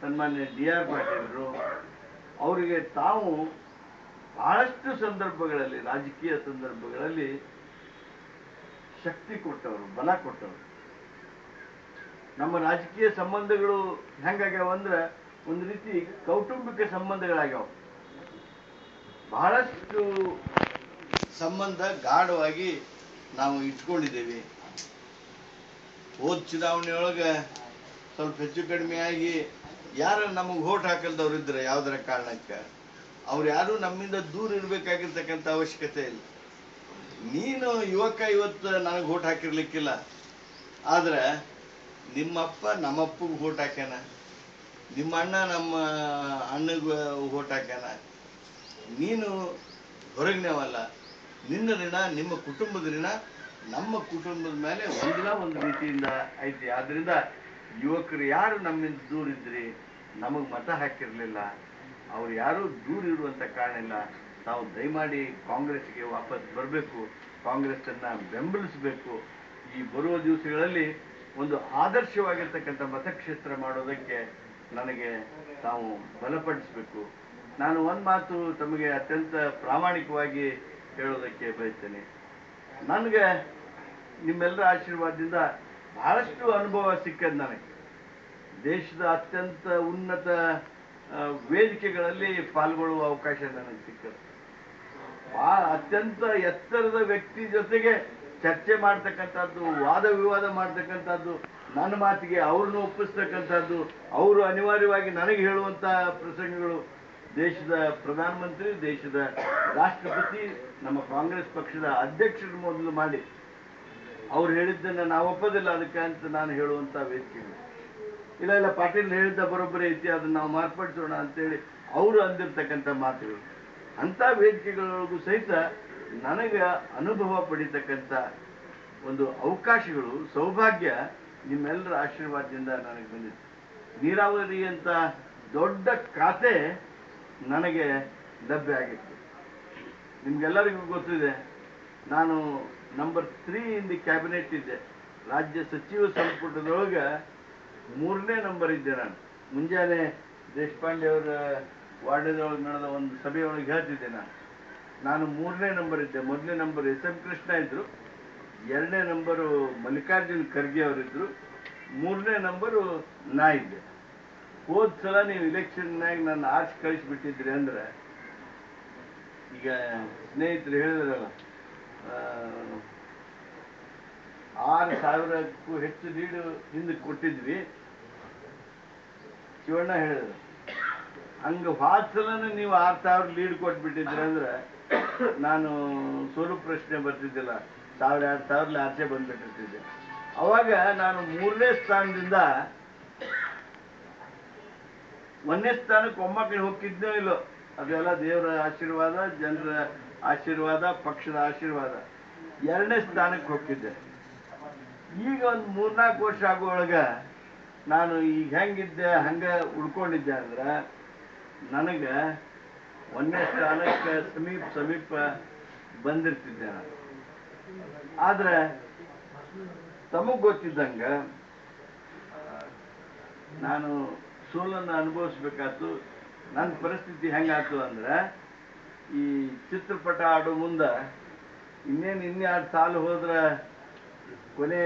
ಸನ್ಮಾನ್ಯ DR ಪಾಟೀಲ್ರು, ಅವರಿಗೆ ತಾವು ಬಹಳಷ್ಟು ಸಂದರ್ಭಗಳಲ್ಲಿ, ರಾಜಕೀಯ ಸಂದರ್ಭಗಳಲ್ಲಿ ಶಕ್ತಿ ಕೊಟ್ಟವರು, ಬಲ ಕೊಟ್ಟವರು. ನಮ್ಮ ರಾಜಕೀಯ ಸಂಬಂಧಗಳು ಹೆಂಗಾಗ್ಯಾವ ಅಂದ್ರೆ ಒಂದು ರೀತಿ ಕೌಟುಂಬಿಕ ಸಂಬಂಧಗಳಾಗ್ಯಾವ. ಬಹಳಷ್ಟು ಸಂಬಂಧ ಗಾಢವಾಗಿ ನಾವು ಇಟ್ಕೊಂಡಿದ್ದೇವೆ. ಹೋದ ಚುನಾವಣೆಯೊಳಗೆ ಸ್ವಲ್ಪ ಹೆಚ್ಚು ಕಡಿಮೆ ಆಗಿ ಯಾರು ನಮಗೆ ವೋಟ್ ಹಾಕಲ್ದವ್ರು ಇದ್ರೆ ಯಾವ್ದರ ಕಾರಣಕ್ಕೆ ಅವ್ರು ಯಾರು ನಮ್ಮಿಂದ ದೂರ ಇರಬೇಕಾಗಿರ್ತಕ್ಕಂಥ ಅವಶ್ಯಕತೆ ಇಲ್ಲ. ನೀನು ಯುವಕ ಇವತ್ತು ನನಗೆ ವೋಟ್ ಹಾಕಿರ್ಲಿಕ್ಕಿಲ್ಲ, ಆದ್ರೆ ನಿಮ್ಮಪ್ಪ ನಮ್ಮಪ್ಪಗೆ ವೋಟ್ ಹಾಕ್ಯಾನ, ನಿಮ್ಮ ಅಣ್ಣ ನಮ್ಮ ಅಣ್ಣಗೆ ವೋಟ್ ಹಾಕ್ಯಾನ. ನೀನು ಹೊರಗಿನವಲ್ಲ, ನಿನ್ನ ಋಣ ನಿಮ್ಮ ಕುಟುಂಬದ ಋಣ ನಮ್ಮ ಕುಟುಂಬದ ಮೇಲೆ ಒಂದಿನ ಒಂದು ರೀತಿಯಿಂದ ಐತಿ. ಆದ್ರಿಂದ ಯುವಕರು ಯಾರು ನಮ್ಮಿಂದ ದೂರ ಇದ್ರಿ, ನಮಗೆ ಮತ ಹಾಕಿರ್ಲಿಲ್ಲ, ಅವ್ರು ಯಾರು ದೂರ ಇರುವಂತ ಕಾರಣ ಇಲ್ಲ. ತಾವು ದಯಮಾಡಿ ಕಾಂಗ್ರೆಸ್ಗೆ ವಾಪಸ್ ಬರಬೇಕು, ಕಾಂಗ್ರೆಸ್ ಅನ್ನ ಬೆಂಬಲಿಸಬೇಕು. ಈ ಬರುವ ದಿವಸಗಳಲ್ಲಿ ಒಂದು ಆದರ್ಶವಾಗಿರ್ತಕ್ಕಂಥ ಮತಕ್ಷೇತ್ರ ಮಾಡೋದಕ್ಕೆ ನನಗೆ ತಾವು ಬಲಪಡಿಸಬೇಕು. ನಾನು ಒಂದು ಮಾತು ತಮಗೆ ಅತ್ಯಂತ ಪ್ರಾಮಾಣಿಕವಾಗಿ ಹೇಳೋದಕ್ಕೆ ಬಯಸ್ತೇನೆ. ನನಗೆ ನಿಮ್ಮೆಲ್ಲರ ಆಶೀರ್ವಾದದಿಂದ ಬಹಳಷ್ಟು ಅನುಭವ ಸಿಕ್ಕದ. ನನಗೆ ದೇಶದ ಅತ್ಯಂತ ಉನ್ನತ ವೇದಿಕೆಗಳಲ್ಲಿ ಪಾಲ್ಗೊಳ್ಳುವ ಅವಕಾಶ ನನಗೆ ಸಿಕ್ಕದು. ಅತ್ಯಂತ ಎತ್ತರದ ವ್ಯಕ್ತಿ ಜೊತೆಗೆ ಚರ್ಚೆ ಮಾಡ್ತಕ್ಕಂಥದ್ದು, ವಾದ ವಿವಾದ ಮಾಡ್ತಕ್ಕಂಥದ್ದು, ನನ್ನ ಮಾತಿಗೆ ಅವ್ರನ್ನ ಒಪ್ಪಿಸ್ತಕ್ಕಂಥದ್ದು, ಅವರು ಅನಿವಾರ್ಯವಾಗಿ ನನಗೆ ಹೇಳುವಂತ ಪ್ರಸಂಗಗಳು. ದೇಶದ ಪ್ರಧಾನಮಂತ್ರಿ, ದೇಶದ ರಾಷ್ಟ್ರಪತಿ, ನಮ್ಮ ಕಾಂಗ್ರೆಸ್ ಪಕ್ಷದ ಅಧ್ಯಕ್ಷರ ಮೊದಲು ಮಾಡಿ ಅವ್ರು ಹೇಳಿದ್ದನ್ನ ನಾವು ಒಪ್ಪೋದಿಲ್ಲ ಅದಕ್ಕೆ ಅಂತ ನಾನು ಹೇಳುವಂತ ವೇದಿಕೆಗಳು. ಇಲ್ಲ ಪಾಟೀಲ್ ಹೇಳಿದ್ದ ಬರೋಬ್ಬರಿ ಐತಿ, ಅದನ್ನ ನಾವು ಮಾರ್ಪಡಿಸೋಣ ಅಂತೇಳಿ ಅವರು ಅಂದಿರ್ತಕ್ಕಂಥ ಮಾತುಗಳು. ಅಂತ ವೇದಿಕೆಗಳಿಗೂ ಸಹಿತ ನನಗೆ ಅನುಭವ ಪಡಿತಕ್ಕಂಥ ಒಂದು ಅವಕಾಶಗಳು, ಸೌಭಾಗ್ಯ ನಿಮ್ಮೆಲ್ಲರ ಆಶೀರ್ವಾದದಿಂದ ನನಗೆ ಬಂದಿತ್ತು. ನೀರಾವರಿ ಅಂತ ದೊಡ್ಡ ಖಾತೆ ನನಗೆ ಲಭ್ಯ ಆಗಿತ್ತು. ನಿಮ್ಗೆಲ್ಲರಿಗೂ ಗೊತ್ತಿದೆ, ನಾನು ನಂಬರ್ 3 ಇನ್ ದಿ ಕ್ಯಾಬಿನೆಟ್ ಇದ್ದೆ. ರಾಜ್ಯ ಸಚಿವ ಸಂಪುಟದೊಳಗೆ 3ನೇ ನಂಬರ್ ಇದ್ದೆ ನಾನು. ಮುಂಜಾನೆ ದೇಶಪಾಂಡೆ ಅವರ ವಾರ್ಡದೊಳಗೆ ನಡೆದ ಒಂದು ಸಭೆಯೊಳಗೆ ಹೇಳ್ತಿದ್ದೆ, ನಾನು 3ನೇ ನಂಬರ್ ಇದ್ದೆ. 1ನೇ ನಂಬರ್ SM ಕೃಷ್ಣ ಇದ್ರು, 2ನೇ ನಂಬರು ಮಲ್ಲಿಕಾರ್ಜುನ್ ಖರ್ಗೆ ಅವರಿದ್ರು, 3ನೇ ನಂಬರು ನಾ ಇದ್ದೆ. ಹೋದ ಸಲ ನೀವು ಇಲೆಕ್ಷನ್ನಾಗ ನನ್ನ ಆರ್ಚ್ ಕಳಿಸ್ಬಿಟ್ಟಿದ್ರಿ ಅಂದ್ರೆ ಈಗ ಸ್ನೇಹಿತರು ಹೇಳಿದ್ರಲ್ಲ 6,000ಕ್ಕೂ ಹೆಚ್ಚು ಲೀಡು ಹಿಂದಕ್ಕೆ ಕೊಟ್ಟಿದ್ವಿ. ಶಿವಣ್ಣ ಹೇಳಿದ್ರು ಹಂಗ ವಾತ್ಸಲನ ನೀವು 6,000 ಲೀಡ್ ಕೊಟ್ಬಿಟ್ಟಿದ್ರಿ ಅಂದ್ರೆ ನಾನು ಸೋಲು ಪ್ರಶ್ನೆ ಬರ್ತಿದ್ದಿಲ್ಲ, 1,000-2,000 ಆಚೆ ಬಂದ್ಬಿಟ್ಟಿರ್ತಿದ್ದೆ. ಅವಾಗ ನಾನು 3ನೇ ಸ್ಥಾನದಿಂದ 1ನೇ ಸ್ಥಾನಕ್ಕೆ ಒಮ್ಮಕ್ಕಳು ಹೋಗಿದ್ನೋ ಇಲ್ಲೋ, ಅದೆಲ್ಲ ದೇವರ ಆಶೀರ್ವಾದ, ಜನರ ಆಶೀರ್ವಾದ, ಪಕ್ಷದ ಆಶೀರ್ವಾದ. 2ನೇ ಸ್ಥಾನಕ್ಕೆ ಹೋಗಿದ್ದೆ. ಈಗ ಒಂದು 3-4 ವರ್ಷ ಆಗೋಳಗ ನಾನು ಈಗ ಹೆಂಗಿದ್ದೆ ಹಂಗ ಉಳ್ಕೊಂಡಿದ್ದೆ ಅಂದ್ರೆ ನನಗೆ 1ನೇ ಸ್ಥಾನಕ್ಕೆ ಸಮೀಪ ಬಂದಿರ್ತಿದ್ದೆ ನಾನು. ಆದ್ರೆ ತಮಗ್ ಗೊತ್ತಿದ್ದಂಗ ನಾನು ಸೋಲನ್ನು ಅನುಭವಿಸ್ಬೇಕಾಯ್ತು. ನನ್ನ ಪರಿಸ್ಥಿತಿ ಹೆಂಗಾಯ್ತು ಅಂದ್ರೆ ಈ ಚಿತ್ರಪಟ ಆಡೋ ಮುಂದ ಇನ್ನೆರಡು ಸಾಲು ಹೋದ್ರ ಕೊನೆ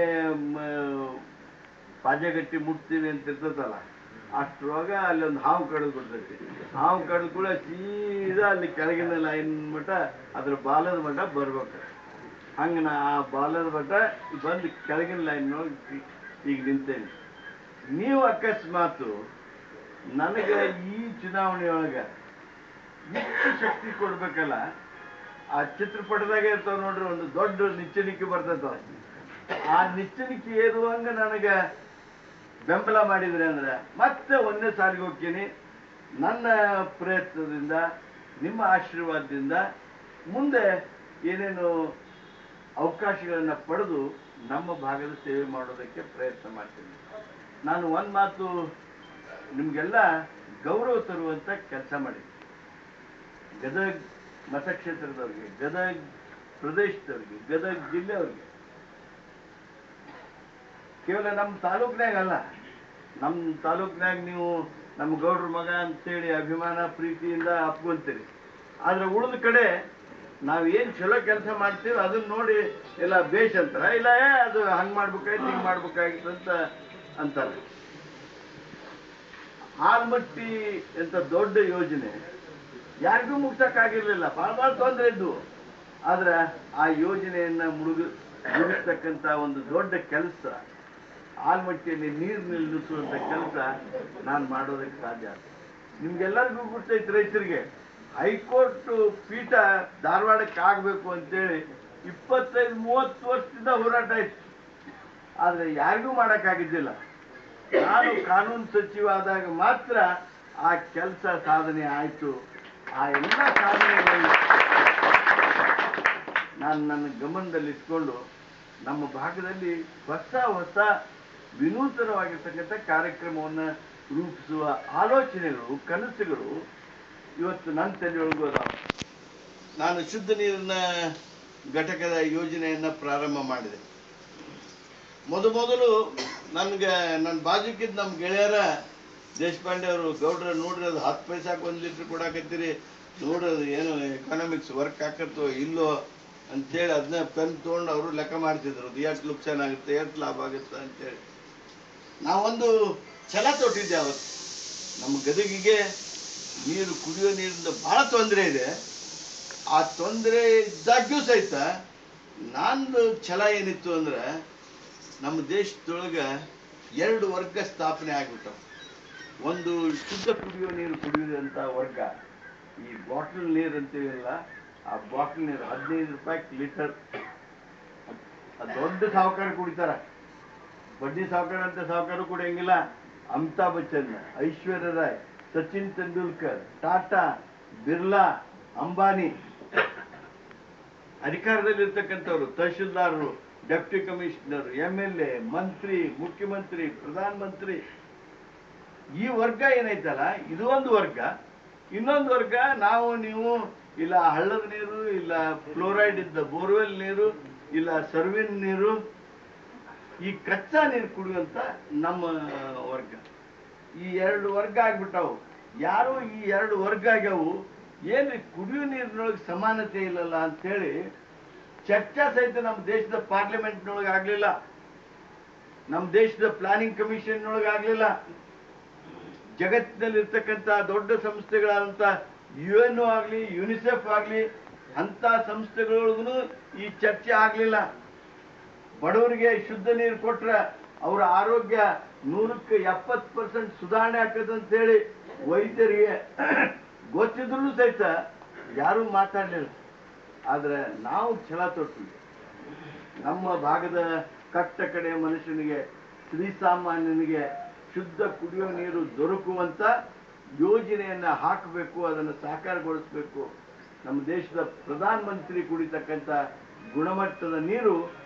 ಪಾಜಗಟ್ಟಿ ಮುಟ್ತೀವಿ ಅಂತ ಇರ್ತದಲ್ಲ, ಅಷ್ಟ್ರೊಳಗ ಅಲ್ಲಿ ಒಂದು ಹಾವು ಕಡಿದು ಬಿಡ್ತೈತಿ. ಹಾವು ಕಡಿದು ಕೂಡ ಸೀದಾ ಅಲ್ಲಿ ಕೆಳಗಿನ ಲೈನ್ ಮಟ್ಟ ಅದ್ರ ಬಾಲದ ಮಟ್ಟ ಬರ್ಬೇಕು. ಹಂಗ ನಾ ಆ ಬಾಲದ ಮಟ್ಟ ಬಂದು ಕೆಳಗಿನ ಲೈನ್ ಈಗ ನಿಂತೇನೆ. ನೀವು ಅಕಸ್ಮಾತು ನನಗೆ ಈ ಚುನಾವಣೆಯೊಳಗ ಎಷ್ಟು ಶಕ್ತಿ ಕೊಡ್ಬೇಕಲ್ಲ, ಆ ಚಿತ್ರಪಟದಾಗ ಇರ್ತಾವ ನೋಡ್ರಿ, ಒಂದು ದೊಡ್ಡ ನಿಚ್ಚಣಿಕೆ ಬರ್ತೈತ, ಆ ನಿಚ್ಚಣಿಕೆ ಏರುವಂಗ ನನಗೆ ಬೆಂಬಲ ಮಾಡಿದ್ರಿ ಅಂದ್ರೆ ಮತ್ತೆ 1ನೇ ಸಾಲಿಗೆ ಹೋಗ್ತೀನಿ. ನನ್ನ ಪ್ರಯತ್ನದಿಂದ, ನಿಮ್ಮ ಆಶೀರ್ವಾದದಿಂದ ಮುಂದೆ ಏನೇನು ಅವಕಾಶಗಳನ್ನ ಪಡೆದು ನಮ್ಮ ಭಾಗದ ಸೇವೆ ಮಾಡೋದಕ್ಕೆ ಪ್ರಯತ್ನ ಮಾಡ್ತೀನಿ. ನಾನು ಒಂದು ಮಾತು ನಿಮ್ಗೆಲ್ಲ ಗೌರವ ತರುವಂತ ಕೆಲಸ ಮಾಡಿದ್ದೀನಿ. ಗದಗ ಮತಕ್ಷೇತ್ರದವ್ರಿಗೆ, ಗದಗ ಪ್ರದೇಶದವ್ರಿಗೆ, ಗದಗ ಜಿಲ್ಲೆಯವ್ರಿಗೆ, ಕೇವಲ ನಮ್ಮ ತಾಲೂಕ್ನಾಗ ಅಲ್ಲ, ನಮ್ಮ ತಾಲೂಕ್ನಾಗ ನೀವು ನಮ್ಮ ಗೌಡ್ರ ಮಗ ಅಂತೇಳಿ ಅಭಿಮಾನ ಪ್ರೀತಿಯಿಂದ ಅಪ್ಕೊಂತೀರಿ. ಆದ್ರೆ ಉಳಿದ ಕಡೆ ನಾವ್ ಏನ್ ಚಲೋ ಕೆಲಸ ಮಾಡ್ತೀವಿ ಅದನ್ನ ನೋಡಿ ಇಲ್ಲ ಬೇಷ್ ಅಂತಾರ, ಇಲ್ಲ ಅದು ಹಂಗ್ ಮಾಡ್ಬೇಕಾಗಿತ್ತು ಹಿಂಗ್ ಮಾಡ್ಬೇಕಾಗಿತ್ತು ಅಂತಾರೆ. ಆಲ್ಮಟ್ಟಿ ಅಂತ ದೊಡ್ಡ ಯೋಜನೆ ಯಾರಿಗೂ ಮುಗ್ಸಕ್ಕಾಗಿರ್ಲಿಲ್ಲ, ಬಹಳ ತೊಂದರೆ ಇದ್ದು. ಆದ್ರೆ ಆ ಯೋಜನೆಯನ್ನ ಮುಗಿಸ್ತಕ್ಕಂತ ಒಂದು ದೊಡ್ಡ ಕೆಲಸ, ಆಲ್ಮಟ್ಟಿಯಲ್ಲಿ ನೀರು ನಿಲ್ಲಿಸುವಂತ ಕೆಲಸ ನಾನು ಮಾಡೋದಕ್ಕೆ ಸಾಧ್ಯ. ನಿಮ್ಗೆಲ್ಲರಿಗೂ ಗೊತ್ತೈತಿ, ರೈತರಿಗೆ ಹೈಕೋರ್ಟ್ ಪೀಠ ಧಾರವಾಡಕ್ಕೆ ಆಗ್ಬೇಕು ಅಂತೇಳಿ 25-30 ವರ್ಷದಿಂದ ಹೋರಾಟ ಇತ್ತು. ಆದ್ರೆ ಯಾರಿಗೂ ಮಾಡಕ್ಕಾಗಿದ್ದಿಲ್ಲ. ನಾನು ಕಾನೂನು ಸಚಿವ ಆದಾಗ ಮಾತ್ರ ಆ ಕೆಲಸ ಸಾಧನೆ ಆಯ್ತು. ಆ ಎಲ್ಲ ಸಾಧನೆಗಳನ್ನು ನಾನು ನನ್ನ ಗಮನದಲ್ಲಿಟ್ಕೊಂಡು ನಮ್ಮ ಭಾಗದಲ್ಲಿ ಹೊಸ ವಿನೂತನವಾಗಿರ್ತಕ್ಕಂಥ ಕಾರ್ಯಕ್ರಮವನ್ನು ರೂಪಿಸುವ ಆಲೋಚನೆಗಳು, ಕನಸುಗಳು ಇವತ್ತು ನನ್ನ ತಲೆಯೊಳಗೂ ಅದಾವ. ನಾನು ಶುದ್ಧ ನೀರಿನ ಘಟಕದ ಯೋಜನೆಯನ್ನ ಪ್ರಾರಂಭ ಮಾಡಿದೆ. ಮೊದಲು ನನ್ನ ಬಾಜುಕಿದ್ ನಮ್ಮ ಗೆಳೆಯರ ದೇಶಪಾಂಡೆ ಅವರು, ಗೌಡ್ರ ನೋಡ್ರಿ ಅದು 10 ಪೈಸಾಕ್ಕೆ 1 ಲೀಟರ್ ಕೊಡಾಕತ್ತೀರಿ, ನೋಡೋದು ಏನು ಎಕನಾಮಿಕ್ಸ್ ವರ್ಕ್ ಹಾಕತ್ತೋ ಇಲ್ಲೋ ಅಂತೇಳಿ ಅದನ್ನ ಪೆನ್ ತೊಗೊಂಡು ಅವರು ಲೆಕ್ಕ ಮಾಡ್ತಿದ್ರು, ಅದು ಎಷ್ಟು ನುಕ್ಸಾನ್ ಆಗುತ್ತೆ, ಎಷ್ಟು ಲಾಭ ಆಗುತ್ತೆ ಅಂತೇಳಿ. ನಾವೊಂದು ಛಲ ತೊಟ್ಟಿದ್ದೆ ಅವತ್ತು. ನಮ್ಮ ಗದಗಿಗೆ ಕುಡಿಯೋ ನೀರಿಂದ ಬಹಳ ತೊಂದರೆ ಇದೆ. ಆ ತೊಂದರೆ ಇದ್ದಾಗ್ಯೂ ಸಹಿತ ನಂದು ಛಲ ಏನಿತ್ತು ಅಂದ್ರೆ ನಮ್ಮ ದೇಶದೊಳಗ 2 ವರ್ಗ ಸ್ಥಾಪನೆ ಆಗ್ಬಿಟ್ಟವು. ಒಂದು ಶುದ್ಧ ಕುಡಿಯೋ ನೀರು ಕುಡಿಯುವಂತ ವರ್ಗ, ಈ ಬಾಟಲ್ ನೀರು ಅಂತೀವಲ್ಲ, ಆ ಬಾಟಲ್ ನೀರು 15 ರೂಪಾಯಿ ಲೀಟರ್. ದೊಡ್ಡ ಸಾಹುಕಾರ ಕುಡಿತಾರ, ಬಡ್ಡಿ ಸಾಹುಕಾರ ಅಂತ ಸಾಹುಕಾರ ಕುಡಿಯಂಗಿಲ್ಲ. ಅಮಿತಾಬ್ ಬಚ್ಚನ್, ಐಶ್ವರ್ಯ ರಾಯ್, ಸಚಿನ್ ತೆಂಡೂಲ್ಕರ್, ಟಾಟಾ, ಬಿರ್ಲಾ, ಅಂಬಾನಿ, ಅಧಿಕಾರದಲ್ಲಿರ್ತಕ್ಕಂಥವ್ರು, ತಹಶೀಲ್ದಾರರು, ಡೆಪ್ಟಿ ಕಮಿಷನರ್, MLA, ಮಂತ್ರಿ, ಮುಖ್ಯಮಂತ್ರಿ, ಪ್ರಧಾನ ಮಂತ್ರಿ, ಈ ವರ್ಗ ಏನೈತಲ್ಲ ಇದು ಒಂದು ವರ್ಗ. ಇನ್ನೊಂದು ವರ್ಗ ನಾವು ನೀವು, ಇಲ್ಲ ಹಳ್ಳದ ನೀರು, ಇಲ್ಲ ಫ್ಲೋರೈಡ್ ಇದ್ದ ಬೋರ್ವೆಲ್ ನೀರು, ಇಲ್ಲ ಸರ್ವಿನ್ ನೀರು, ಈ ಕಚ್ಚಾ ನೀರು ಕುಡಿಯುವಂತ ನಮ್ಮ ವರ್ಗ. ಈ 2 ವರ್ಗ ಆಗ್ಬಿಟ್ಟವು. ಯಾರು ಈ 2 ವರ್ಗ ಆಗ್ಯಾವು, ಏನ್ರಿ ಕುಡಿಯೋ ನೀರಿನೊಳಗೆ ಸಮಾನತೆ ಇಲ್ಲಲ್ಲ ಅಂತೇಳಿ ಚರ್ಚಾ ಸಹಿತ ನಮ್ಮ ದೇಶದ ಪಾರ್ಲಿಮೆಂಟ್ನೊಳಗೆ ಆಗ್ಲಿಲ್ಲ, ನಮ್ಮ ದೇಶದ ಪ್ಲಾನಿಂಗ್ ಕಮಿಷನ್ ಒಳಗೆ ಆಗ್ಲಿಲ್ಲ, ಜಗತ್ತಿನಲ್ಲಿ ಇರ್ತಕ್ಕಂಥ ದೊಡ್ಡ ಸಂಸ್ಥೆಗಳಾದಂತ UN ಆಗ್ಲಿ ಯುನಿಸೆಫ್ ಆಗ್ಲಿ ಅಂತ ಸಂಸ್ಥೆಗಳಿಗೂ ಈ ಚರ್ಚೆ ಆಗ್ಲಿಲ್ಲ. ಬಡವರಿಗೆ ಶುದ್ಧ ನೀರು ಕೊಟ್ರೆ ಅವರ ಆರೋಗ್ಯ 170% ಸುಧಾರಣೆ ಆಗ್ತದಂತ ಹೇಳಿ ವೈದ್ಯರಿಗೆ ಗೊತ್ತಿದ್ರು ಸಹಿತ ಯಾರು ಮಾತಾಡಲಿಲ್ಲ. ಆದ್ರೆ ನಾವು ಛಲ ತೊಟ್ಟು ನಮ್ಮ ಭಾಗದ ಕಟ್ಟ ಕಡೆ ಮನುಷ್ಯನಿಗೆ, ಶ್ರೀಸಾಮಾನ್ಯನಿಗೆ ಶುದ್ಧ ಕುಡಿಯುವ ನೀರು ದೊರಕುವಂತ ಯೋಜನೆಯನ್ನ ಹಾಕಬೇಕು, ಅದನ್ನು ಸಾಕಾರಗೊಳಿಸಬೇಕು. ನಮ್ಮ ದೇಶದ ಪ್ರಧಾನ ಮಂತ್ರಿ ಕುಡಿತಕ್ಕಂಥ ಗುಣಮಟ್ಟದ ನೀರು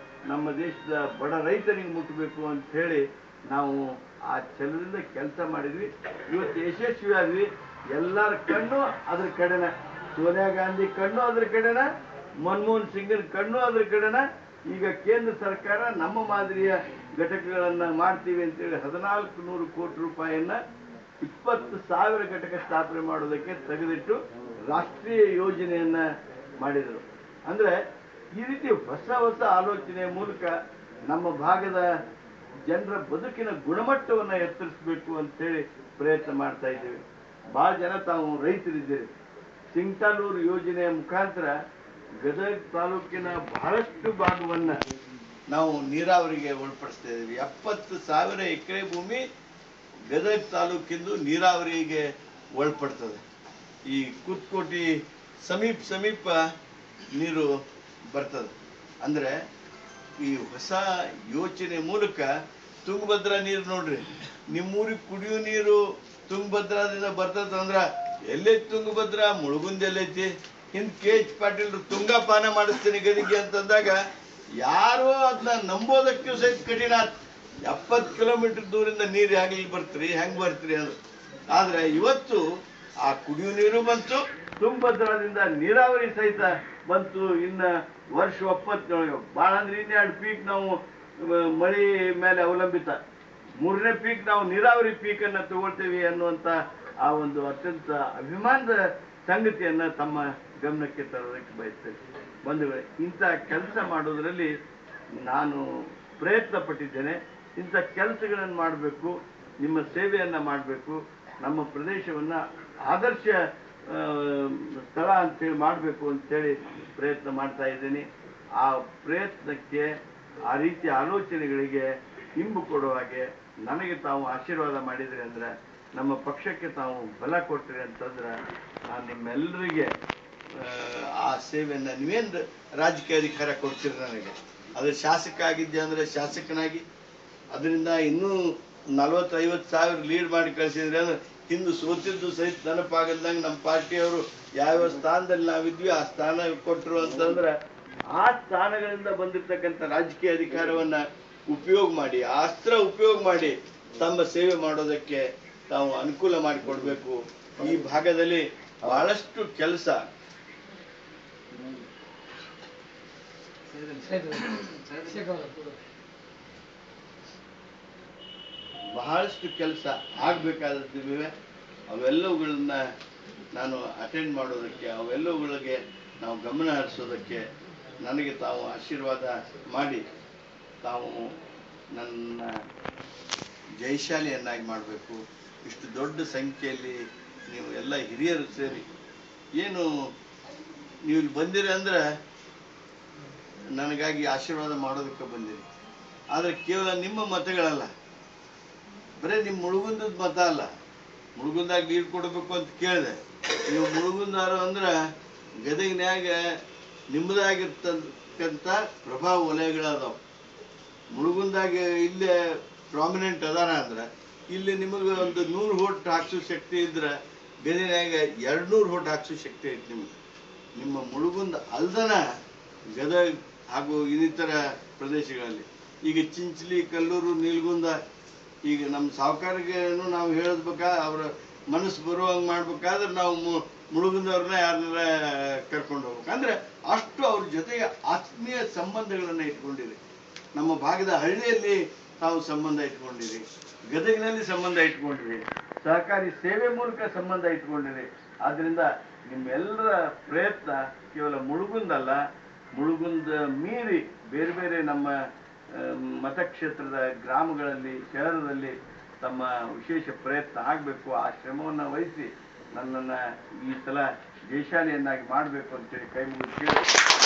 ನಮ್ಮ ದೇಶದ ಬಡ ರೈತರಿಗೆ ಮುಟ್ಟಬೇಕು ಅಂತ ಹೇಳಿ ನಾವು ಆ ಛಲದಿಂದ ಕೆಲಸ ಮಾಡಿದ್ವಿ. ಇವತ್ತು ಯಶಸ್ವಿ ಆದ್ವಿ. ಎಲ್ಲರ ಕಣ್ಣು ಅದ್ರ ಕಡೆನ, ಸೋನಿಯಾ ಗಾಂಧಿ ಕಣ್ಣು ಅದ್ರ ಕಡೆನ, ಮನಮೋಹನ್ ಸಿಂಗ್ನ ಕಣ್ಣು ಅದ್ರ ಕಡೆನ. ಈಗ ಕೇಂದ್ರ ಸರ್ಕಾರ ನಮ್ಮ ಮಾದರಿಯ ಘಟಕಗಳನ್ನ ಮಾಡ್ತೀವಿ ಅಂತೇಳಿ 1400 ಕೋಟಿ ರೂಪಾಯಿಯನ್ನ 20,000 ಘಟಕ ಸ್ಥಾಪನೆ ಮಾಡೋದಕ್ಕೆ ತೆಗೆದಿಟ್ಟು ರಾಷ್ಟ್ರೀಯ ಯೋಜನೆಯನ್ನ ಮಾಡಿದರು. ಅಂದ್ರೆ ಈ ರೀತಿ ಹೊಸ ಹೊಸ ಆಲೋಚನೆಯ ಮೂಲಕ ನಮ್ಮ ಭಾಗದ ಜನರ ಬದುಕಿನ ಗುಣಮಟ್ಟವನ್ನ ಎತ್ತರಿಸಬೇಕು ಅಂತೇಳಿ ಪ್ರಯತ್ನ ಮಾಡ್ತಾ ಇದ್ದೇವೆ. ಬಹಳ ಜನ ತಾವು ರೈತರಿದ್ದೀರಿ. ಸಿಂಗ್ಟಾಲೂರು ಯೋಜನೆಯ ಮುಖಾಂತರ ಗದಗ ತಾಲೂಕಿನ ಬಹಳಷ್ಟು ಭಾಗವನ್ನ ನಾವು ನೀರಾವರಿಗೆ ಒಳಪಡಿಸ್ತಾ ಇದ್ದೀವಿ. 70,000 ಎಕರೆ ಭೂಮಿ ಗದಗ ತಾಲೂಕಿಂದು ನೀರಾವರಿಗೆ ಒಳಪಡ್ತದೆ. ಈ ಕುತ್ಕೋಟಿ ಸಮೀಪ ನೀರು ಬರ್ತದೆ. ಅಂದ್ರೆ ಈ ಹೊಸ ಯೋಚನೆ ಮೂಲಕ ತುಂಗಭದ್ರಾ ನೀರು ನೋಡ್ರಿ, ನಿಮ್ಮೂರಿಗೆ ಕುಡಿಯೋ ನೀರು ತುಂಗಭದ್ರಾದಿಂದ ಬರ್ತದಂದ್ರ ಎಲ್ಲೈತಿ ತುಂಗಭದ್ರಾ? ಮುಳುಗುಂದ ಎಲ್ಲೈತಿ? ಹಿಂದ್ KH ಪಾಟೀಲ್ ತುಂಗಾಪಾನ ಮಾಡಿಸ್ತೀನಿ ಗದಿಗೆ ಅಂತಂದಾಗ ಯಾರೋ ಅದನ್ನ ನಂಬೋದಕ್ಕೂ ಸಹಿತ ಕಠಿಣ. 70 ಕಿಲೋಮೀಟರ್ ದೂರಿಂದ ನೀರು ಹೆಂಗ್ ಬರ್ತೀರಿ ಅದು. ಆದ್ರೆ ಇವತ್ತು ಆ ಕುಡಿಯೋ ನೀರು ಬಂತು, ತುಂಗಭದ್ರಾದಿಂದ ನೀರಾವರಿ ಸಹಿತ ಬಂತು. ಇನ್ನ ವರ್ಷ 70 ಭಾಳ ಅಂದ್ರೆ 2 ಪೀಕ್ ನಾವು ಮಳೆ ಮೇಲೆ ಅವಲಂಬಿತ, 3ನೇ ಪೀಕ್ ನಾವು ನೀರಾವರಿ ಪೀಕ್ ಅನ್ನ ತಗೊಳ್ತೇವೆ ಅನ್ನುವಂತ ಆ ಒಂದು ಅತ್ಯಂತ ಅಭಿಮಾನದ ಸಂಗತಿಯನ್ನ ತಮ್ಮ ಗಮನಕ್ಕೆ ತರೋದಕ್ಕೆ ಬಯಸ್ತೇನೆ. ಬಂಧುಗಳೇ, ಇಂಥ ಕೆಲಸ ಮಾಡೋದ್ರಲ್ಲಿ ನಾನು ಪ್ರಯತ್ನ ಪಟ್ಟಿದ್ದೇನೆ. ಇಂಥ ಕೆಲಸಗಳನ್ನು ಮಾಡಬೇಕು, ನಿಮ್ಮ ಸೇವೆಯನ್ನ ಮಾಡಬೇಕು, ನಮ್ಮ ಪ್ರದೇಶವನ್ನ ಆದರ್ಶ ಸ್ಥಳ ಅಂತೇಳಿ ಮಾಡಬೇಕು ಅಂತೇಳಿ ಪ್ರಯತ್ನ ಮಾಡ್ತಾ ಇದ್ದೀನಿ. ಆ ಪ್ರಯತ್ನಕ್ಕೆ, ಆ ರೀತಿಯ ಆಲೋಚನೆಗಳಿಗೆ ಇಂಬು ಕೊಡುವ ಹಾಗೆ ನನಗೆ ತಾವು ಆಶೀರ್ವಾದ ಮಾಡಿದ್ರಿ ಅಂದ್ರೆ, ನಮ್ಮ ಪಕ್ಷಕ್ಕೆ ತಾವು ಬಲ ಕೊಟ್ರಿ ಅಂತಂದ್ರೆ, ನಾನು ನಿಮ್ಮೆಲ್ಲರಿಗೆ ಆ ಸೇವೆಯನ್ನ, ನೀವೇನು ರಾಜಕೀಯ ಅಧಿಕಾರ ಕೊಡ್ತೀರಿ ನನಗೆ, ಅದ್ರ ಶಾಸಕ ಆಗಿದ್ದೆ ಅಂದ್ರೆ ಶಾಸಕನಾಗಿ ಅದರಿಂದ ಇನ್ನೂ 40-50 ಸಾವಿರ ಲೀಡ್ ಮಾಡಿ ಕಳಿಸಿದ್ರೆ ಅಂದ್ರೆ ಹಿಂದೆ ಸೋತಿದ್ದು ಸಹಿತ ನೆನಪಾಗಲ್ದಂಗೆ ನಮ್ಮ ಪಾರ್ಟಿಯವರು ಯಾವ ಸ್ಥಾನದಲ್ಲಿ ನಾವಿದ್ವಿ ಆ ಸ್ಥಾನ ಕೊಟ್ಟರು ಅಂತಂದ್ರೆ, ಆ ಸ್ಥಾನಗಳಿಂದ ಬಂದಿರತಕ್ಕಂಥ ರಾಜಕೀಯ ಅಧಿಕಾರವನ್ನ ಉಪಯೋಗ ಮಾಡಿ, ಆ ಅಸ್ತ್ರ ಉಪಯೋಗ ಮಾಡಿ ತಮ್ಮ ಸೇವೆ ಮಾಡೋದಕ್ಕೆ ತಾವು ಅನುಕೂಲ ಮಾಡಿಕೊಡ್ಬೇಕು. ಈ ಭಾಗದಲ್ಲಿ ಬಹಳಷ್ಟು ಕೆಲಸ ಆಗ್ಬೇಕಾದದ್ದಿವೆ. ಅವೆಲ್ಲವುಗಳನ್ನ ನಾನು ಅಟೆಂಡ್ ಮಾಡೋದಕ್ಕೆ, ಅವೆಲ್ಲವುಗಳಿಗೆ ನಾವು ಗಮನ ಹರಿಸೋದಕ್ಕೆ ನನಗೆ ತಾವು ಆಶೀರ್ವಾದ ಮಾಡಿ ತಾವು ನನ್ನ ಜಯಶಾಲಿಯನ್ನಾಗಿ ಮಾಡಬೇಕು. ಇಷ್ಟು ದೊಡ್ಡ ಸಂಖ್ಯೆಯಲ್ಲಿ ನೀವು ಎಲ್ಲ ಹಿರಿಯರು ಸೇರಿ ಏನು ನೀವು ಇಲ್ಲಿ ಬಂದಿರಿ ಅಂದ್ರೆ ನನಗಾಗಿ ಆಶೀರ್ವಾದ ಮಾಡೋದಕ್ಕೆ ಬಂದಿರಿ. ಆದರೆ ಕೇವಲ ನಿಮ್ಮ ಮತಗಳಲ್ಲ, ಬರೀ ನಿಮ್ಮ ಮುಳುಗುಂದದ ಮತ ಅಲ್ಲ. ಮುಳುಗುಂದಾಗ ನೀರು ಕೊಡಬೇಕು ಅಂತ ಕೇಳಿದೆ. ನೀವು ಮುಳುಗುಂದಾರು ಅಂದ್ರೆ ಗದಗಿನ್ಯಾಗ ನಿಮ್ಮದಾಗಿರ್ತಕ್ಕಂಥ ಪ್ರಭಾವ ವಲಯಗಳದಾವ. ಮುಳುಗುಂದಾಗ ಇಲ್ಲೇ ಪ್ರಾಮಿನೆಂಟ್ ಅದಾರ ಅಂದ್ರೆ ಇಲ್ಲಿ ನಿಮಗೆ ಒಂದು 100 ವೋಟ್ ಹಾಕ್ಸೋ ಶಕ್ತಿ ಇದ್ರೆ ಗದಗಿನ್ಯಾಗ 200 ವೋಟ್ ಹಾಕ್ಸೋ ಶಕ್ತಿ ಐತಿ ನಿಮಗೆ. ನಿಮ್ಮ ಮುಳುಗುಂದ ಅಲ್ದನ ಗದಗ ಹಾಗೂ ಇನ್ನಿತರ ಪ್ರದೇಶಗಳಲ್ಲಿ ಈಗ ಚಿಂಚಲಿ, ಕಲ್ಲೂರು, ನೀಲ್ಗುಂದ, ಈಗ ನಮ್ಮ ಸಾಹುಕಾರರಿಗೇನು ನಾವು ಹೇಳಬೇಕಾ, ಅವರ ಮನಸ್ಸು ಬರುವಂಗೆ ಮಾಡ್ಬೇಕಾದ್ರೆ ನಾವು ಮುಳುಗುಂದವ್ರನ್ನ ಯಾರನ್ನ ಕರ್ಕೊಂಡು ಹೋಗ್ಬೇಕು. ಅಂದ್ರೆ ಅಷ್ಟು ಅವ್ರ ಜೊತೆಗೆ ಆತ್ಮೀಯ ಸಂಬಂಧಗಳನ್ನ ಇಟ್ಕೊಂಡಿರಿ. ನಮ್ಮ ಭಾಗದ ಹಳ್ಳಿಯಲ್ಲಿ ತಾವು ಸಂಬಂಧ ಇಟ್ಕೊಂಡಿರಿ, ಗದಗಿನಲ್ಲಿ ಸಂಬಂಧ ಇಟ್ಕೊಂಡಿರಿ, ಸಹಕಾರಿ ಸೇವೆ ಮೂಲಕ ಸಂಬಂಧ ಇಟ್ಕೊಂಡಿರಿ. ಆದ್ರಿಂದ ನಿಮ್ಮೆಲ್ಲರ ಪ್ರಯತ್ನ ಕೇವಲ ಮುಳುಗುಂದಲ್ಲ, ಮುಳುಗುಂದ ಮೀರಿ ಬೇರೆ ಬೇರೆ ನಮ್ಮ ಮತಕ್ಷೇತ್ರದ ಗ್ರಾಮಗಳಲ್ಲಿ, ಶಹರದಲ್ಲಿ ತಮ್ಮ ವಿಶೇಷ ಪ್ರಯತ್ನ ಆಗಬೇಕು. ಆ ಶ್ರಮವನ್ನು ವಹಿಸಿ ನನ್ನನ್ನು ಈ ಸಲ ಜಯಶಾಲಿಯನ್ನಾಗಿ ಮಾಡಬೇಕು ಅಂತೇಳಿ ಕೈ ಮುಗಿದು ಕೇಳಿ